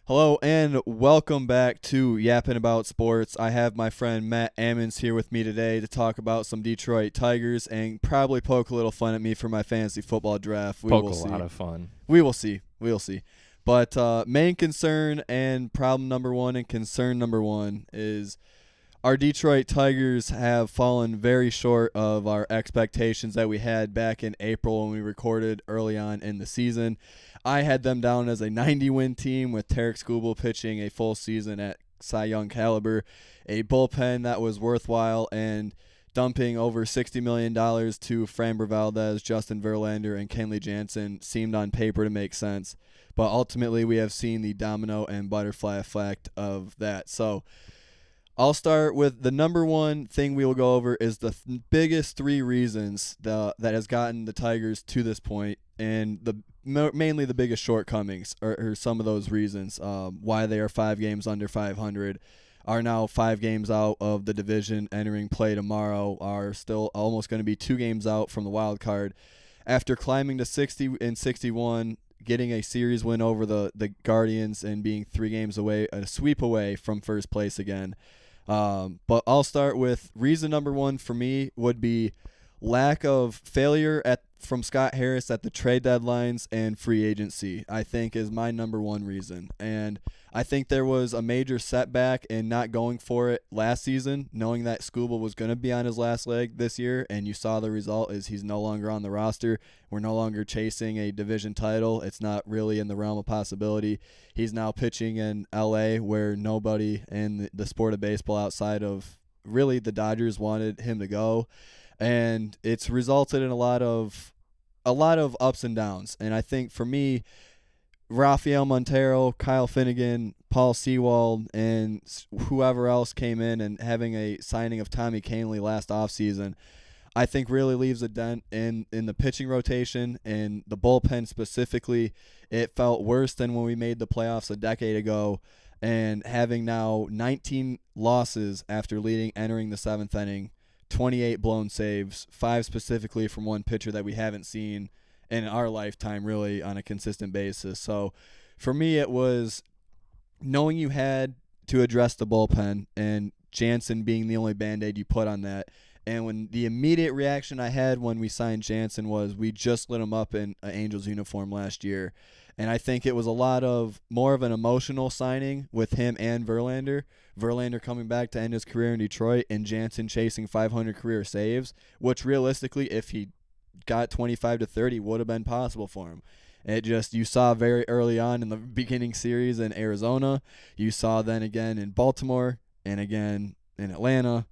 Hello and welcome back to Yapping About Sports. I have my friend Matt Ammons here with me today to talk about some Detroit Tigers and probably poke a little fun at me for my fantasy football draft. We Poke will a see. lot of fun. We will see. We'll see. But main concern and problem number one and concern number one is our Detroit Tigers have fallen very short of our expectations that we had back in April when we recorded early on in the season. I had them down as a 90-win team with Tarek Skubal pitching a full season at Cy Young caliber, a bullpen that was worthwhile, and dumping over $60 million to Framber Valdez, Justin Verlander, and Kenley Jansen seemed on paper to make sense. But ultimately, we have seen the domino and butterfly effect of that. So I'll start with the number one thing we will go over is the biggest three reasons that has gotten the Tigers to this point, and mainly the biggest shortcomings are some of those reasons why they are 5 games under 500, are now 5 games out of the division entering play tomorrow, are still almost going to be 2 games out from the wild card. After climbing to 60 and 61, getting a series win over the Guardians and being 3 games away, a sweep away from first place again. But I'll start with reason number one for me would be lack of failure from Scott Harris at the trade deadlines and free agency, I think is my number one reason. And I think there was a major setback in not going for it last season, knowing that Skubal was going to be on his last leg this year, and you saw the result is he's no longer on the roster. We're no longer chasing a division title. It's not really in the realm of possibility. He's now pitching in L.A., where nobody in the sport of baseball outside of really the Dodgers wanted him to go. And it's resulted in a lot of ups and downs. And I think for me, Rafael Montero, Kyle Finnegan, Paul Sewald, and whoever else came in and having a signing of Tommy Kahnle last offseason, I think really leaves a dent in the pitching rotation and the bullpen specifically. It felt worse than when we made the playoffs a decade ago, and having now 19 losses after entering the 7th inning, 28 blown saves, 5 specifically from one pitcher that we haven't seen in our lifetime really on a consistent basis. So for me, it was knowing you had to address the bullpen and Jansen being the only Band-Aid you put on that. And when the immediate reaction I had when we signed Jansen was we just lit him up in an Angels uniform last year. And I think it was a lot of more of an emotional signing with him and Verlander. Verlander coming back to end his career in Detroit and Jansen chasing 500 career saves, which realistically, if he got 25 to 30, would have been possible for him. You saw very early on in the beginning series in Arizona. You saw then again in Baltimore and again in Atlanta.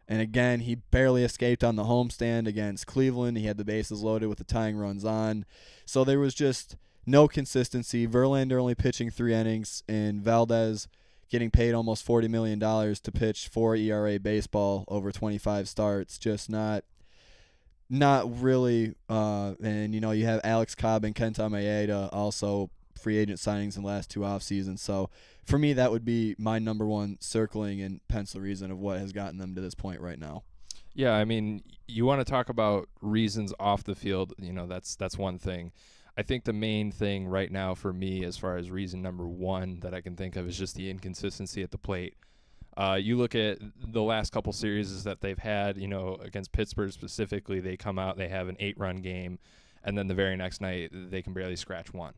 And again, he barely escaped on the homestand against Cleveland. He had the bases loaded with the tying runs on. So there was just no consistency. Verlander only pitching 3 innings, and Valdez getting paid almost $40 million to pitch 4 ERA baseball over 25 starts. Just not really. And, you have Alex Cobb and Kenta Maeda also free agent signings in the last 2 off seasons. So for me, that would be my number one circling and pencil reason of what has gotten them to this point right now. Yeah, I mean, you want to talk about reasons off the field, that's one thing. I think the main thing right now for me as far as reason number one that I can think of is just the inconsistency at the plate. You look at the last couple series that they've had, against Pittsburgh specifically, they come out, they have an 8-run game, and then the very next night they can barely scratch one.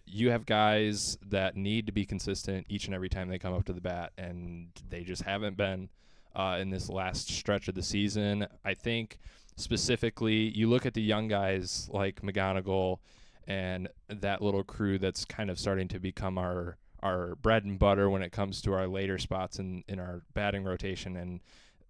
You have guys that need to be consistent each and every time they come up to the bat, and they just haven't been in this last stretch of the season. I think specifically you look at the young guys like McGonigal and that little crew that's kind of starting to become our bread and butter when it comes to our later spots in our batting rotation, and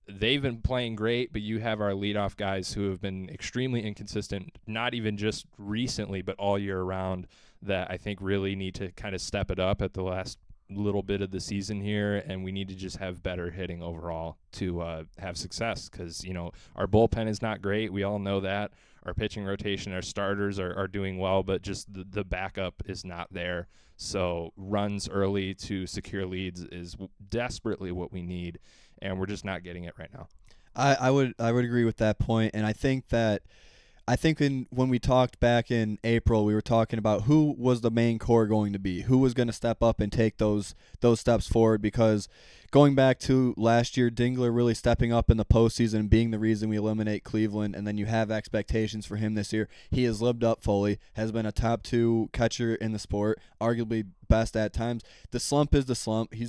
they've been playing great, but you have our leadoff guys who have been extremely inconsistent, not even just recently, but all year round, that I think really need to kind of step it up at the last little bit of the season here, and we need to just have better hitting overall to have success because, our bullpen is not great. We all know that. Our pitching rotation, our starters are doing well, but just the backup is not there. So runs early to secure leads is desperately what we need, and we're just not getting it right now. I would agree with that point, and I think that I think when we talked back in April, we were talking about who was the main core going to be, who was going to step up and take those steps forward. Because going back to last year, Dingler really stepping up in the postseason and being the reason we eliminate Cleveland, and then you have expectations for him this year. He has lived up fully, has been a top 2 catcher in the sport, arguably best at times. The slump is the slump. He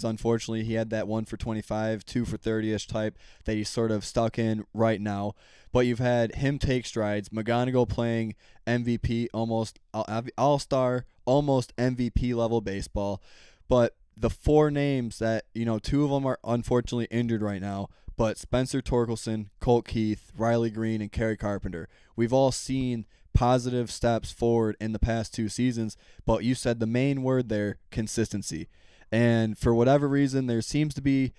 had that 1 for 25, 2 for 30-ish type that he's sort of stuck in right now. But you've had him take strides. McGonigal playing MVP, almost all-star, almost MVP level baseball. But the 4 names that, 2 of them are unfortunately injured right now, but Spencer Torkelson, Colt Keith, Riley Green, and Kerry Carpenter. We've all seen positive steps forward in the past 2 seasons, but you said the main word there, consistency. And for whatever reason, there seems to be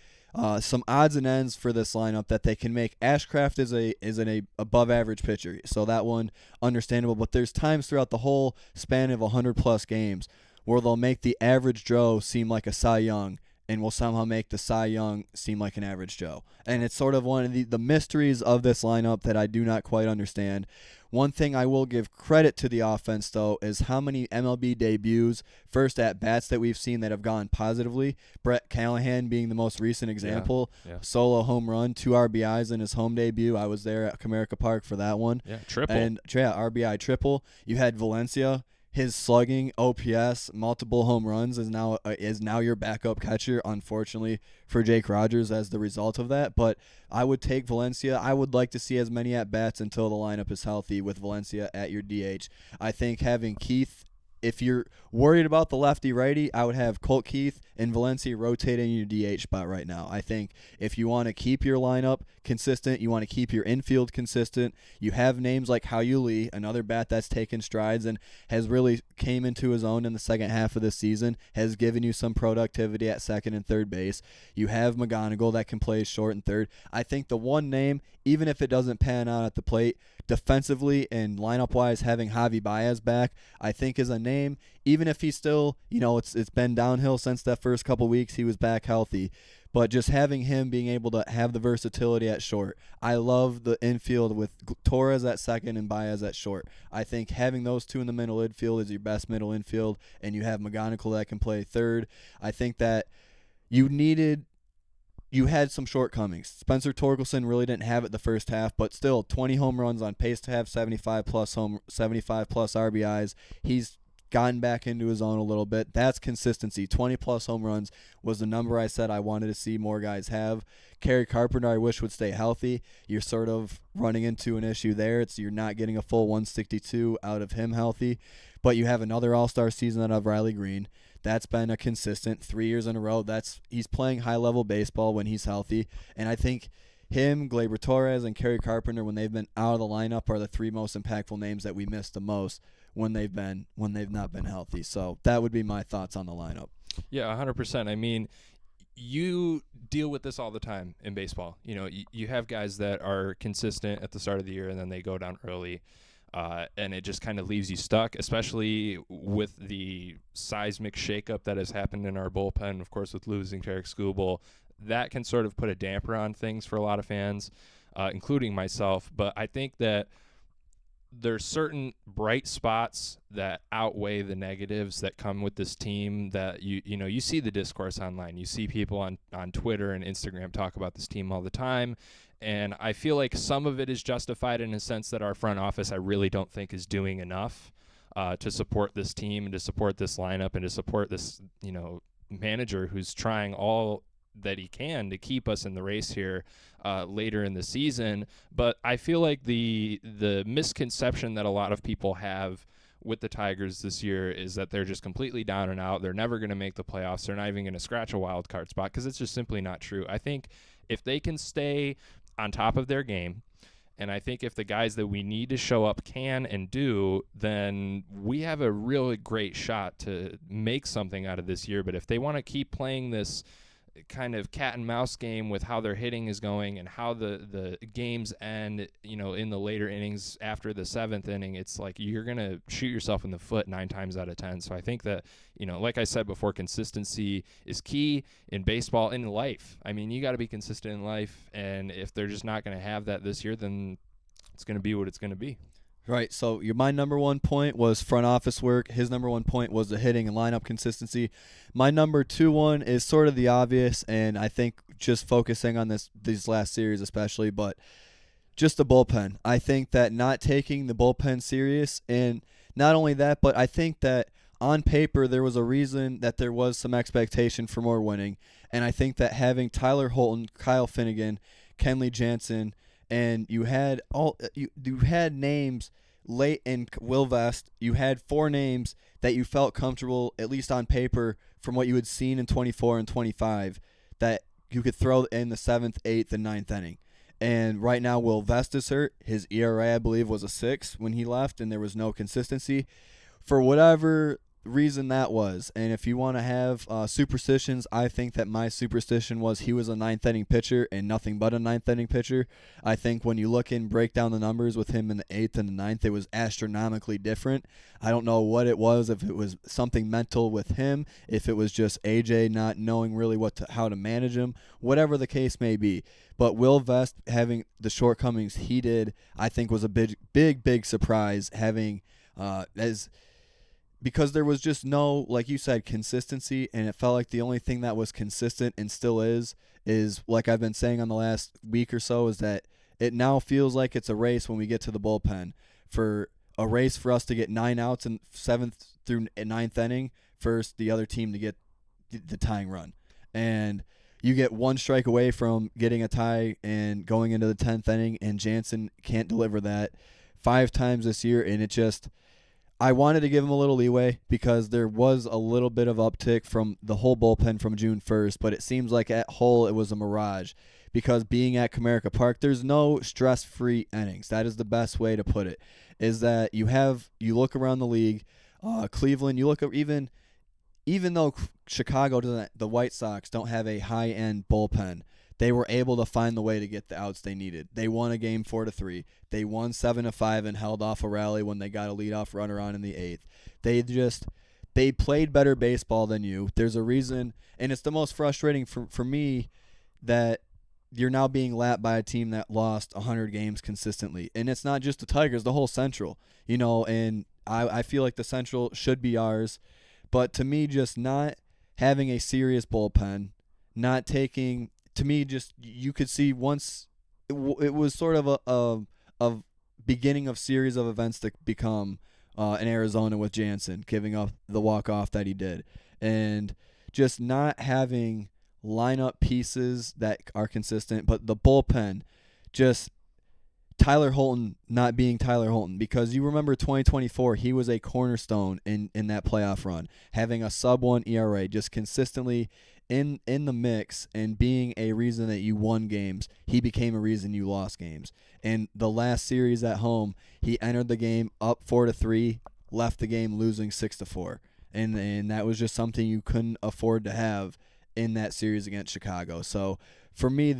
some odds and ends for this lineup that they can make. Ashcraft is an above average pitcher, so that one understandable. But there's times throughout the whole span of 100+ games where they'll make the average Joe seem like a Cy Young, and will somehow make the Cy Young seem like an average Joe. And it's sort of one of the mysteries of this lineup that I do not quite understand. One thing I will give credit to the offense, though, is how many MLB debuts, first at-bats that we've seen that have gone positively. Brett Callahan being the most recent example. Yeah. Solo home run, 2 RBIs in his home debut. I was there at Comerica Park for that one. Yeah, triple. And RBI triple. You had Valencia. His slugging, OPS, multiple home runs is now your backup catcher, unfortunately, for Jake Rogers as the result of that. But I would take Valencia. I would like to see as many at-bats until the lineup is healthy with Valencia at your DH. I think having Keith, if you're worried about the lefty-righty, I would have Colt Keith and Valencia rotating your DH spot right now. I think if you want to keep your lineup consistent, you want to keep your infield consistent, you have names like Hao-Yu Lee, another bat that's taken strides and has really came into his own in the second half of this season, has given you some productivity at second and third base. You have McGonigal that can play short and third. I think the one name, even if it doesn't pan out at the plate, defensively and lineup-wise, having Javi Baez back, I think is a name, even if he's still, it's been downhill since that first couple weeks he was back healthy. But just having him being able to have the versatility at short. I love the infield with Torres at second and Baez at short. I think having those 2 in the middle infield is your best middle infield, and you have McGonigal that can play third. I think that you had some shortcomings. Spencer Torkelson really didn't have it the first half, but still 20 home runs, on pace to have 75+ RBIs. He's gotten back into his own a little bit. That's consistency. 20+ home runs was the number I said I wanted to see more guys have. Kerry Carpenter, I wish, would stay healthy. You're sort of running into an issue there. You're not getting a full 162 out of him healthy. But you have another all-star season out of Riley Green. That's been a consistent 3 years in a row. He's playing high-level baseball when he's healthy. And I think him, Gleyber Torres, and Kerry Carpenter, when they've been out of the lineup, are the 3 most impactful names that we missed the most when they've not been healthy. So that would be my thoughts on the lineup. Yeah, 100%. I mean, you deal with this all the time in baseball. You have guys that are consistent at the start of the year and then they go down early. And it just kind of leaves you stuck, especially with the seismic shakeup that has happened in our bullpen, of course, with losing Tarek Skubal. That can sort of put a damper on things for a lot of fans, including myself. But I think that there's certain bright spots that outweigh the negatives that come with this team. That you see the discourse online. You see people on Twitter and Instagram talk about this team all the time. And I feel like some of it is justified in a sense that our front office, I really don't think, is doing enough to support this team and to support this lineup and to support this, manager who's trying all that he can to keep us in the race here later in the season. But I feel like the misconception that a lot of people have with the Tigers this year is that they're just completely down and out. They're never going to make the playoffs. They're not even going to scratch a wild card spot, because it's just simply not true. I think if they can stay on top of their game, and I think if the guys that we need to show up can and do, then we have a really great shot to make something out of this year. But if they want to keep playing this kind of cat and mouse game with how their hitting is going and how the games end, in the later innings after the 7th inning, it's like you're going to shoot yourself in the foot 9 times out of 10. So I think that, like I said before, consistency is key in baseball and in life. I mean, you got to be consistent in life, and if they're just not going to have that this year, then it's going to be what it's going to be. Right. So my number one point was front office work. His number one point was the hitting and lineup consistency. My number two one is sort of the obvious, and I think just focusing on these last series especially, but just the bullpen. I think that not taking the bullpen serious, and not only that, but I think that on paper there was a reason that there was some expectation for more winning, and I think that having Tyler Holton, Kyle Finnegan, Kenley Jansen, and you had names late in Will Vest. You had four names that you felt comfortable, at least on paper, from what you had seen in 24 and 25, that you could throw in the 7th, 8th, and 9th inning. And right now, Will Vest is hurt. His ERA, I believe, was a 6 when he left, and there was no consistency. For whatever reason that was, and if you want to have superstitions, I think that my superstition was he was a 9th inning pitcher and nothing but a 9th inning pitcher. I think when you look and break down the numbers with him in the 8th and the 9th, it was astronomically different. I don't know what it was, if it was something mental with him, if it was just AJ not knowing really how to manage him, whatever the case may be. But Will Vest having the shortcomings he did, I think was a big surprise, having because there was just no, like you said, consistency, and it felt like the only thing that was consistent and still is like I've been saying on the last week or so, is that it now feels like it's a race when we get to the bullpen, for a race for us to get 9 outs in 7th through 9th inning, first the other team to get the tying run. And you get one strike away from getting a tie and going into the 10th inning, and Jansen can't deliver that 5 times this year, and it just – I wanted to give him a little leeway because there was a little bit of uptick from the whole bullpen from June 1st, but it seems like at whole it was a mirage, because being at Comerica Park, there's no stress-free innings. That is the best way to put it, is that you look around the league, Cleveland, you look at even though Chicago doesn't, the White Sox don't have a high-end bullpen, they were able to find the way to get the outs they needed. They won a game 4-3. They won 7-5 and held off a rally when they got a leadoff runner on in the 8th. They played better baseball than you. There's a reason, and it's the most frustrating for me that you're now being lapped by a team that lost 100 games consistently. And it's not just the Tigers, the whole Central. And I feel like the Central should be ours. But to me, just not having a serious bullpen, not taking – to me, just you could see once it was sort of a beginning of series of events to become in Arizona with Jansen giving up the walk-off that he did. And just not having lineup pieces that are consistent, but the bullpen, just Tyler Holton not being Tyler Holton, because you remember 2024, he was a cornerstone in that playoff run, having a sub-1 ERA, just consistently in the mix and being a reason that you won games. He became a reason you lost games. And the last series at home, he entered the game up 4-3, left the game losing 6-4. And that was just something you couldn't afford to have in that series against Chicago. So for me,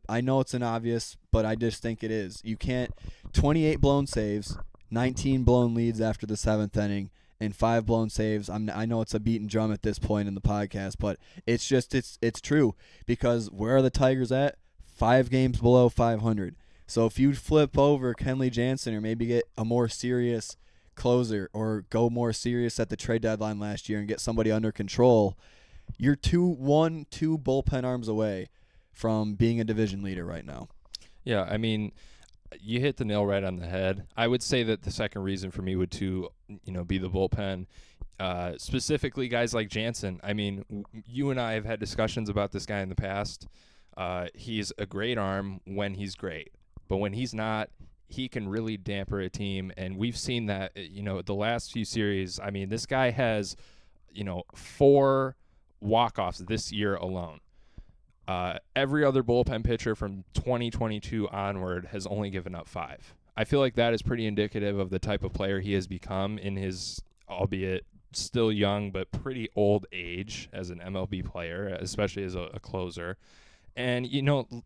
I know it's an obvious, but I just think it is. You can't 28 blown saves, 19 blown leads after the 7th inning, and 5 blown saves. I know it's a beaten drum at this point in the podcast, but it's true, because where are the Tigers at? 5 games below 500. So if you flip over Kenley Jansen, or maybe get a more serious closer, or go more serious at the trade deadline last year and get somebody under control, you're 2 bullpen arms away from being a division leader right now. Yeah, I mean, you hit the nail right on the head. I would say that the second reason for me would be the bullpen. Specifically, guys like Jansen. I mean, you and I have had discussions about this guy in the past. He's a great arm when he's great, but when he's not, he can really damper a team. And we've seen that, the last few series. I mean, this guy has, 4 walk-offs this year alone. Every other bullpen pitcher from 2022 onward has only given up 5. I feel like that is pretty indicative of the type of player he has become in his, albeit still young, but pretty old age as an MLB player, especially as a closer. And,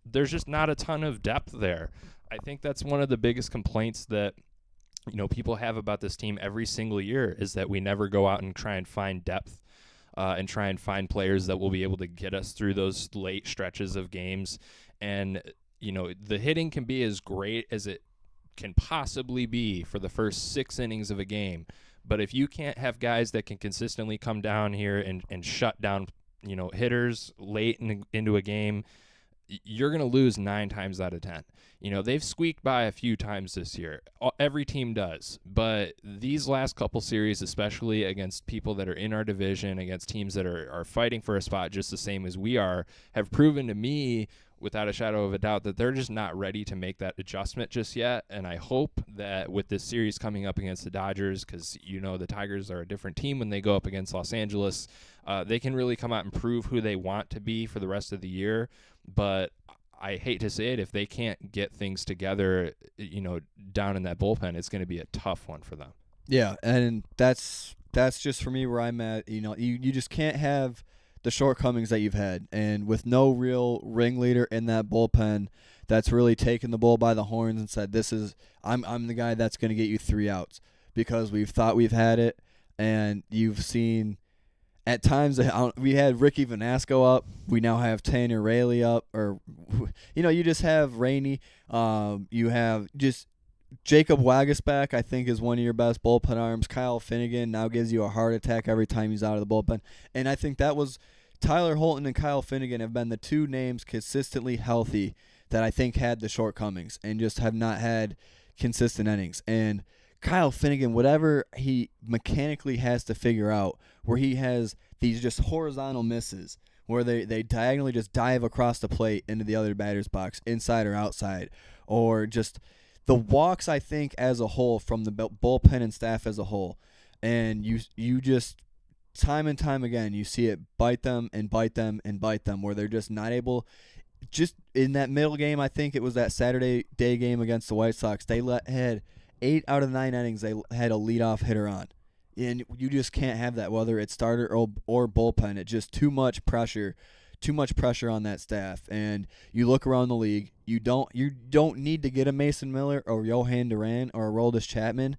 there's just not a ton of depth there. I think that's one of the biggest complaints that, people have about this team every single year, is that we never go out and try and find depth. And try and find players that will be able to get us through those late stretches of games. And, the hitting can be as great as it can possibly be for the first 6 innings of a game. But if you can't have guys that can consistently come down here and shut down, hitters late into a game, you're going to lose 9 times out of 10. They've squeaked by a few times this year. Every team does. But these last couple series, especially against people that are in our division, against teams that are fighting for a spot just the same as we are, have proven to me, without a shadow of a doubt, that they're just not ready to make that adjustment just yet. And I hope that with this series coming up against the Dodgers, because the Tigers are a different team when they go up against Los Angeles, they can really come out and prove who they want to be for the rest of the year. But I hate to say it, if they can't get things together, down in that bullpen, it's going to be a tough one for them. Yeah, and that's just for me where I'm at. You just can't have the shortcomings that you've had, and with no real ringleader in that bullpen that's really taken the bull by the horns and said, I'm the guy that's going to get you 3 outs, because we've thought we've had it, and you've seen at times we had Ricky Vanasco up, we now have Tanner Rayleigh up, or you just have Rainey, you have just Jacob Wagasback, I think, is one of your best bullpen arms. Kyle Finnegan now gives you a heart attack every time he's out of the bullpen. And I think that was Tyler Holton and Kyle Finnegan have been the 2 names consistently healthy that I think had the shortcomings and just have not had consistent innings. And Kyle Finnegan, whatever he mechanically has to figure out, where he has these just horizontal misses, where they diagonally just dive across the plate into the other batter's box, inside or outside, or just the walks, I think, as a whole, from the bullpen and staff as a whole, and you just time and time again you see it bite them and bite them and bite them, where they're just not able. Just in that middle game, I think it was that Saturday day game against the White Sox, they had 8 out of 9 innings they had a leadoff hitter on, and you just can't have that, whether it's starter or bullpen. It's just too much pressure on that staff. And you look around the league, you don't need to get a Mason Miller or Johan Duran or a Aroldis Chapman,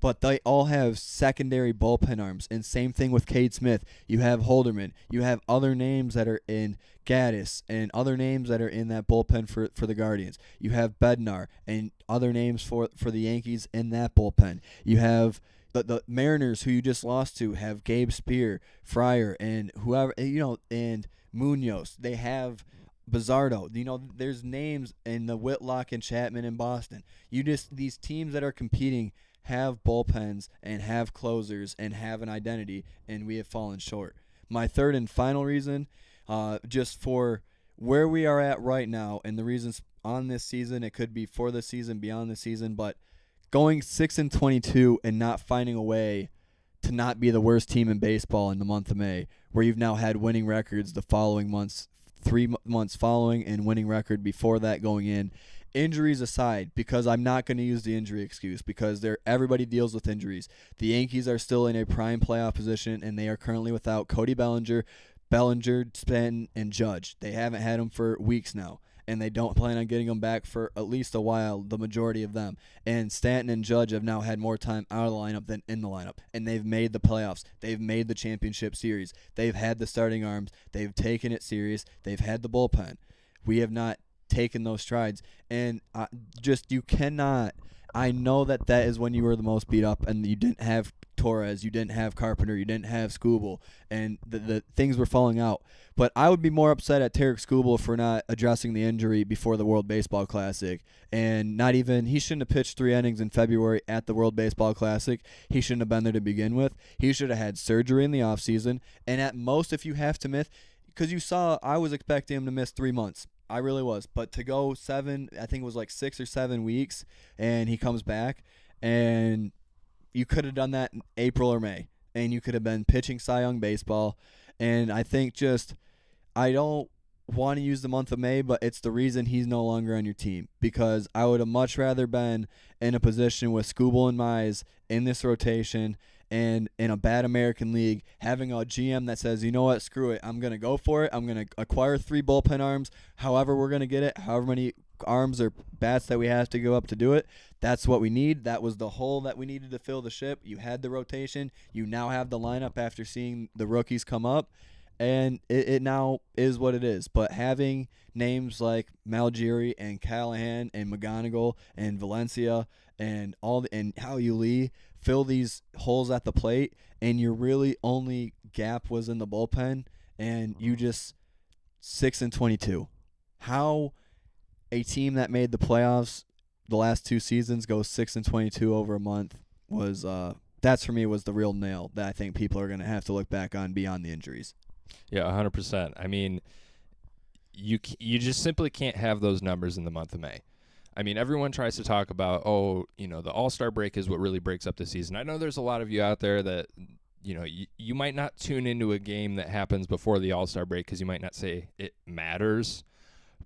but they all have secondary bullpen arms. And same thing with Cade Smith. You have Holderman. You have other names that are in Gaddis and other names that are in that bullpen for the Guardians. You have Bednar and other names for the Yankees in that bullpen. You have the Mariners, who you just lost to, have Gabe Spear, Fryer, and whoever, and Munoz. They have Bizardo. There's names in the Whitlock and Chapman in Boston. These teams that are competing have bullpens and have closers and have an identity, and we have fallen short. My third and final reason, just for where we are at right now, and the reasons on this season, it could be for the season, beyond the season, but going 6-22 and not finding a way to not be the worst team in baseball in the month of May, where you've now had winning records the following months, 3 months following, and winning record before that going in. Injuries aside, because I'm not going to use the injury excuse, because everybody deals with injuries. The Yankees are still in a prime playoff position, and they are currently without Cody Bellinger, Stanton, and Judge. They haven't had them for weeks now, and they don't plan on getting them back for at least a while, the majority of them. And Stanton and Judge have now had more time out of the lineup than in the lineup, and they've made the playoffs. They've made the championship series. They've had the starting arms. They've taken it serious. They've had the bullpen. We have not taken those strides, and you cannot. I know that is when you were the most beat up, and you didn't have Torres, you didn't have Carpenter, you didn't have Skubal, and the things were falling out. But I would be more upset at Tarek Skubal for not addressing the injury before the World Baseball Classic, and he shouldn't have pitched 3 innings in February at the World Baseball Classic. He shouldn't have been there to begin with. He should have had surgery in the offseason, and at most, if you have to miss, because I was expecting him to miss 3 months. I really was. But to go 7, I think it was like 6 or 7 weeks, and he comes back, and you could have done that in April or May, and you could have been pitching Cy Young baseball. And I think I don't want to use the month of May, but it's the reason he's no longer on your team, because I would have much rather been in a position with Skubal and Mize in this rotation and in a bad American League, having a GM that says, you know what, screw it, I'm going to go for it. I'm going to acquire 3 bullpen arms, however we're going to get it, however many arms or bats that we have to go up to do it. That's what we need. That was the hole that we needed to fill the ship. You had the rotation. You now have the lineup after seeing the rookies come up. and it now is what it is. But having names like Malgiri and Callahan and McGonigal and Valencia and and Howie Lee fill these holes at the plate, and your really only gap was in the bullpen, and you just 6-22. How a team that made the playoffs the last 2 seasons goes 6-22 over a month was that's for me was the real nail that I think people are going to have to look back on beyond the injuries. Yeah, 100%. I mean, you just simply can't have those numbers in the month of May. I mean, everyone tries to talk about, the All-Star break is what really breaks up the season. I know there's a lot of you out there that, you might not tune into a game that happens before the All-Star break because you might not say it matters,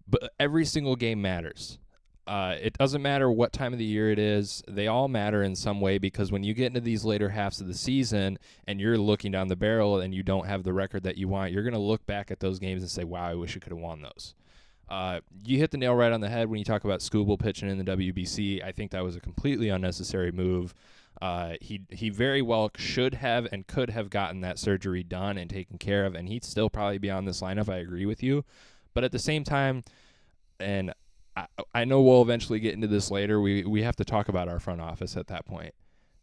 but every single game matters. It doesn't matter what time of the year it is. They all matter in some way because when you get into these later halves of the season and you're looking down the barrel and you don't have the record that you want, you're going to look back at those games and say, wow, I wish I could have won those. You hit the nail right on the head when you talk about Skubal pitching in the WBC. I think that was a completely unnecessary move. He very well should have and could have gotten that surgery done and taken care of, and he'd still probably be on this lineup. I agree with you. But at the same time, and I know we'll eventually get into this later, we have to talk about our front office at that point.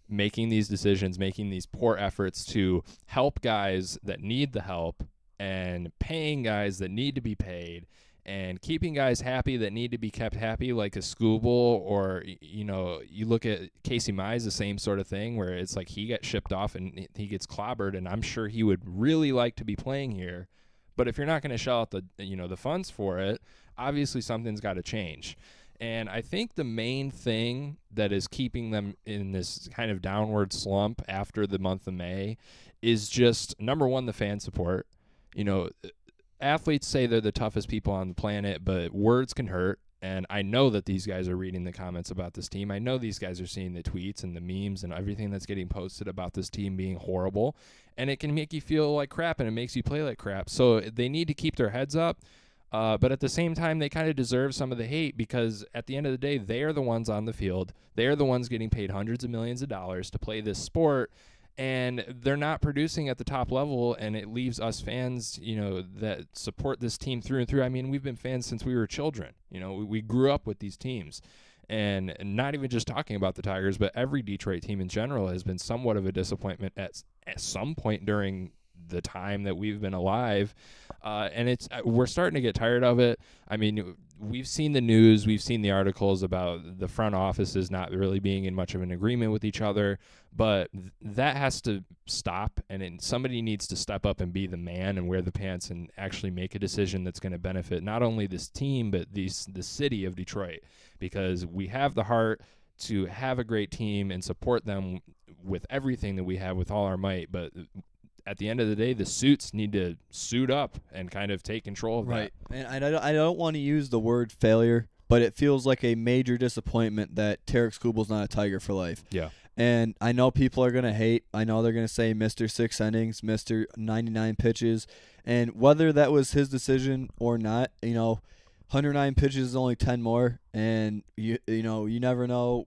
Making these decisions, making these poor efforts to help guys that need the help and paying guys that need to be paid and keeping guys happy that need to be kept happy, like a Skubal, or, you look at Casey Mize, the same sort of thing, where it's like he gets shipped off and he gets clobbered, and I'm sure he would really like to be playing here. But if you're not going to shell out the funds for it, obviously something's got to change. And I think the main thing that is keeping them in this kind of downward slump after the month of May is just, number one, the fan support. Athletes say they're the toughest people on the planet, but words can hurt. And I know that these guys are reading the comments about this team. I know these guys are seeing the tweets and the memes and everything that's getting posted about this team being horrible. And it can make you feel like crap, and it makes you play like crap. So they need to keep their heads up. But at the same time, they kind of deserve some of the hate because at the end of the day, they are the ones on the field. They are the ones getting paid hundreds of millions of dollars to play this sport. And they're not producing at the top level, and it leaves us fans, that support this team through and through. I mean, we've been fans since we were children. We grew up with these teams. And not even just talking about the Tigers, but every Detroit team in general has been somewhat of a disappointment at some point during the time that we've been alive. And we're starting to get tired of it. I mean, we've seen the news, we've seen the articles about the front offices not really being in much of an agreement with each other, but that has to stop, and somebody needs to step up and be the man and wear the pants and actually make a decision that's going to benefit not only this team, but the city of Detroit, because we have the heart to have a great team and support them with everything that we have with all our might, but at the end of the day, the suits need to suit up and kind of take control of that. And I don't want to use the word failure, but it feels like a major disappointment that Tarek Skubal's not a Tiger for life. Yeah. And I know people are going to hate. I know they're going to say Mr. 6 innings, Mr. 99 pitches. And whether that was his decision or not, 109 pitches is only 10 more. And, you never know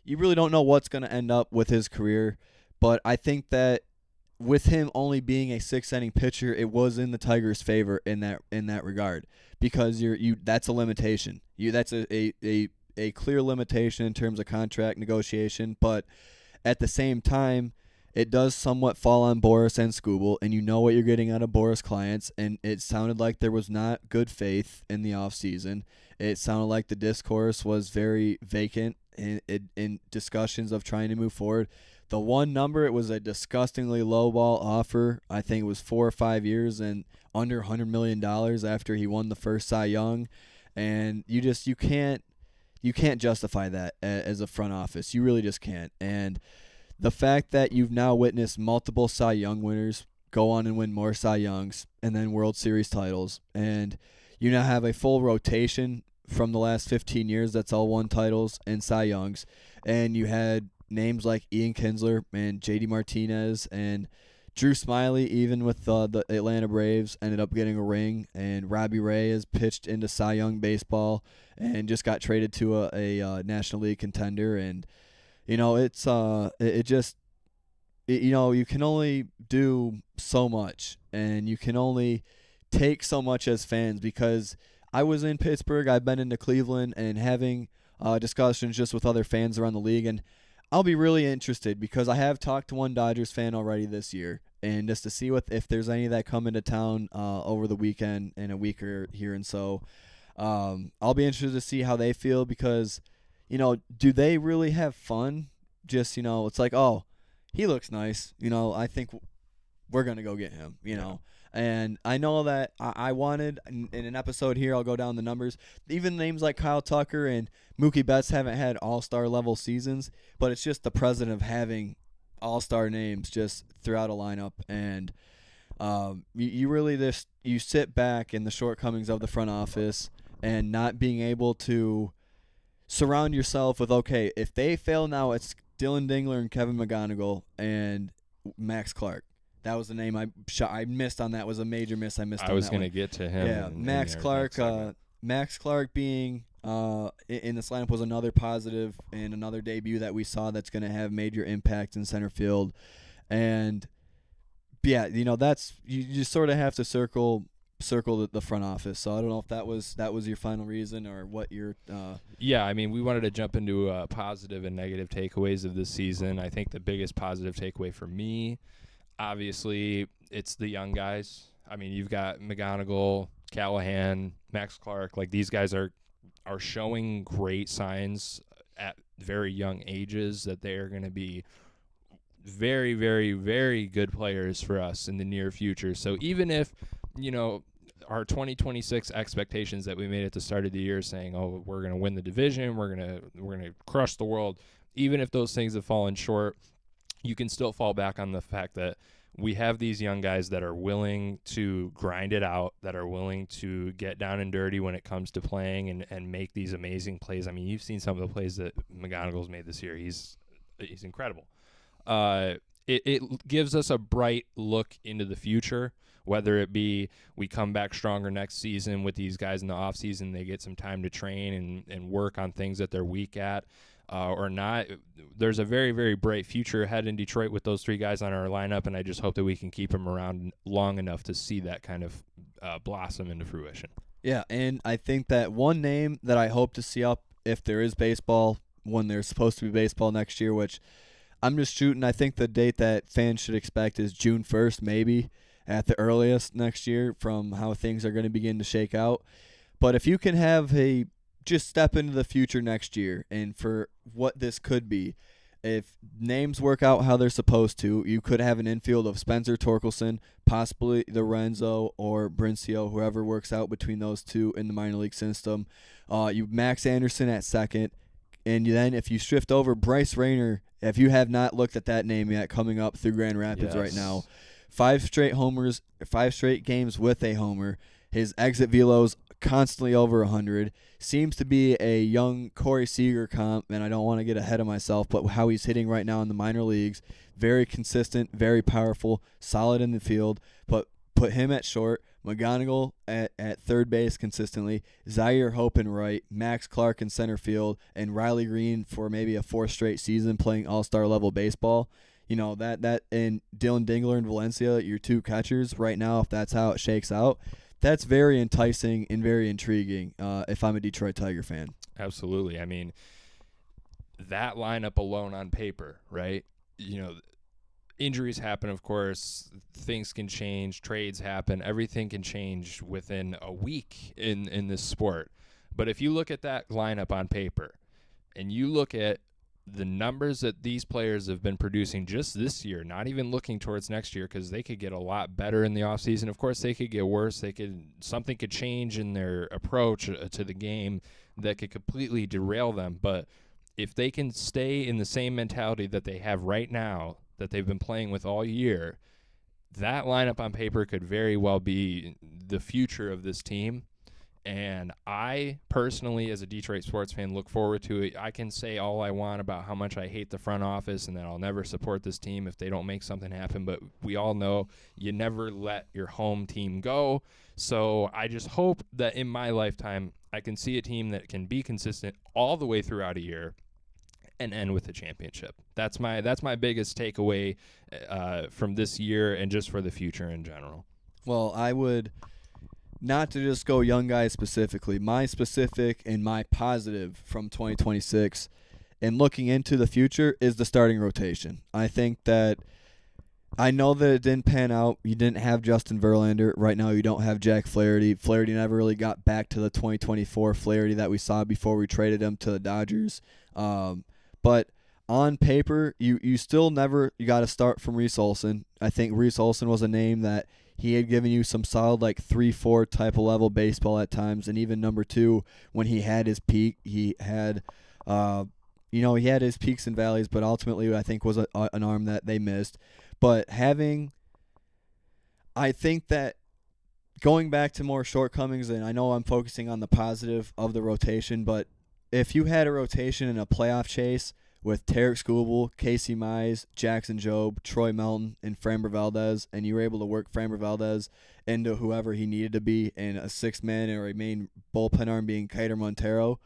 you really don't know what's going to end up with his career. But I think that with him only being a 6-inning pitcher, it was in the Tigers' favor in that regard, because that's a limitation. That's a clear limitation in terms of contract negotiation, but at the same time, it does somewhat fall on Boris and Skubal, and you know what you're getting out of Boris' clients, and it sounded like there was not good faith in the offseason. It sounded like the discourse was very vacant in discussions of trying to move forward. The one number, it was a disgustingly lowball offer. I think it was 4 or 5 years and under $100 million after he won the first Cy Young. And you can't justify that as a front office. You really just can't. And the fact that you've now witnessed multiple Cy Young winners go on and win more Cy Youngs and then World Series titles, and you now have a full rotation from the last 15 years that's all won titles and Cy Youngs, and you had names like Ian Kinsler and J.D. Martinez and Drew Smyly, even with the Atlanta Braves, ended up getting a ring, and Robbie Ray has pitched into Cy Young baseball and just got traded to a National League contender. And it's you can only do so much, and you can only take so much as fans, because I was in Pittsburgh, I've been into Cleveland, and having discussions just with other fans around the league, and I'll be really interested because I have talked to one Dodgers fan already this year, and just to see if there's any that come into town over the weekend in a week or here, and so I'll be interested to see how they feel, because do they really have fun? Just it's like, oh, he looks nice. I think we're gonna go get him. And I know that I wanted in an episode here. I'll go down the numbers. Even names like Kyle Tucker and Mookie Betts haven't had all-star level seasons, but it's just the president of having all-star names just throughout a lineup. And you really just you sit back in the shortcomings of the front office and not being able to surround yourself with, okay, if they fail now, it's Dylan Dingler and Kevin McGonigal and Max Clark. That was the name I missed on that. Was a major miss I missed on that. I was going to get to him. Yeah, Max Clark. Max Clark being in this lineup was another positive and another debut that we saw that's going to have major impact in center field. And yeah, that's you just sort of have to circle the front office. So I don't know if that was your final reason or what your Yeah, I mean, we wanted to jump into positive and negative takeaways of this season. I think the biggest positive takeaway for me, obviously, it's the young guys. I mean, you've got McGonigal, Callahan, Max Clark. Like, these guys are showing great signs at very young ages that they are going to be very, very, very good players for us in the near future. So even if, our 2026 expectations that we made at the start of the year saying, oh, we're going to win the division, we're going to crush the world, even if those things have fallen short, you can still fall back on the fact that we have these young guys that are willing to grind it out, that are willing to get down and dirty when it comes to playing and make these amazing plays. I mean, you've seen some of the plays that McGonigal's made this year. He's incredible. It gives us a bright look into the future, whether it be we come back stronger next season with these guys in the offseason, they get some time to train and work on things that they're weak at, or not. There's a very, very bright future ahead in Detroit with those three guys on our lineup, and I just hope that we can keep them around long enough to see that kind of blossom into fruition. Yeah, and I think that one name that I hope to see up if there is baseball, when there's supposed to be baseball next year, which I'm just shooting. I think the date that fans should expect is June 1st, maybe at the earliest next year, from how things are going to begin to shake out. But if you can have just step into the future next year and for what this could be, if names work out how they're supposed to, you could have an infield of Spencer Torkelson, possibly Lorenzo or Brincio, whoever works out between those two in the minor league system. You Max Anderson at second. And then if you shift over Bryce Rayner, if you have not looked at that name yet, coming up through Grand Rapids right now, 5 straight homers, 5 straight games with a homer. His exit velo's constantly over 100. Seems to be a young Corey Seager comp, and I don't want to get ahead of myself, but how he's hitting right now in the minor leagues, very consistent, very powerful, solid in the field. But put him at short, McGonigal at third base consistently, Zaire Hope in right, Max Clark in center field, and Riley Green for maybe a 4th straight season playing all-star level baseball. That and Dylan Dingler and Valencia, your two catchers right now, if that's how it shakes out, that's very enticing and very intriguing if I'm a Detroit Tiger fan. Absolutely. I mean, that lineup alone on paper, right? Injuries happen, of course. Things can change. Trades happen. Everything can change within a week in this sport. But if you look at that lineup on paper and you look at the numbers that these players have been producing just this year, not even looking towards next year, because they could get a lot better in the offseason. Of course, they could get worse. Something could change in their approach to the game that could completely derail them. But if they can stay in the same mentality that they have right now, that they've been playing with all year, that lineup on paper could very well be the future of this team. And I personally, as a Detroit sports fan, look forward to it. I can say all I want about how much I hate the front office and that I'll never support this team if they don't make something happen, but we all know you never let your home team go. So I just hope that in my lifetime I can see a team that can be consistent all the way throughout a year and end with a championship. That's my biggest takeaway from this year and just for the future in general. Well, I would, not to just go young guys specifically, my specific and my positive from 2026 and looking into the future is the starting rotation. I think that, I know that it didn't pan out. You didn't have Justin Verlander. Right now you don't have Jack Flaherty. Flaherty never really got back to the 2024 Flaherty that we saw before we traded him to the Dodgers. But on paper, you still never, you got to start from Reese Olson. I think Reese Olson was a name that he had given you some solid 3-4 type of level baseball at times, and even number 2 when he had his peak, he had he had his peaks and valleys, but ultimately I think was an arm that they missed. But I think that going back to more shortcomings, and I know I'm focusing on the positive of the rotation, but if you had a rotation in a playoff chase with Tarek Skubal, Casey Mize, Jackson Jobe, Troy Melton, and Framber Valdez, and you were able to work Framber Valdez into whoever he needed to be in a sixth man or a main bullpen arm being Kiter Montero,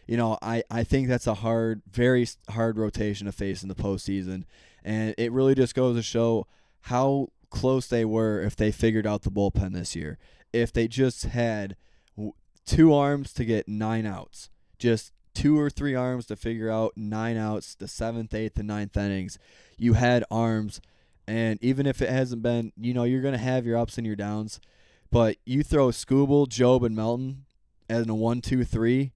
I think that's a very hard rotation to face in the postseason. And it really just goes to show how close they were if they figured out the bullpen this year. If they just had 2 arms to get 9 outs, just 2 or 3 arms to figure out 9 outs, the 7th, 8th, and 9th innings, you had arms. And even if it hasn't been, you're going to have your ups and your downs. But you throw Skubal, Jobe, and Melton as a 1-2-3.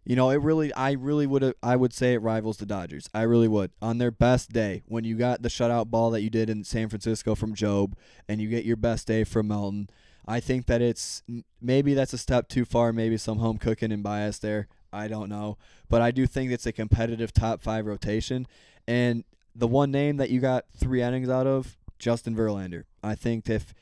I would say it rivals the Dodgers. I really would. On their best day, when you got the shutout ball that you did in San Francisco from Jobe, and you get your best day from Melton, I think that maybe that's a step too far, maybe some home cooking and bias there. I don't know. But I do think it's a competitive top 5 rotation. And the one name that you got 3 innings out of, Justin Verlander. I think if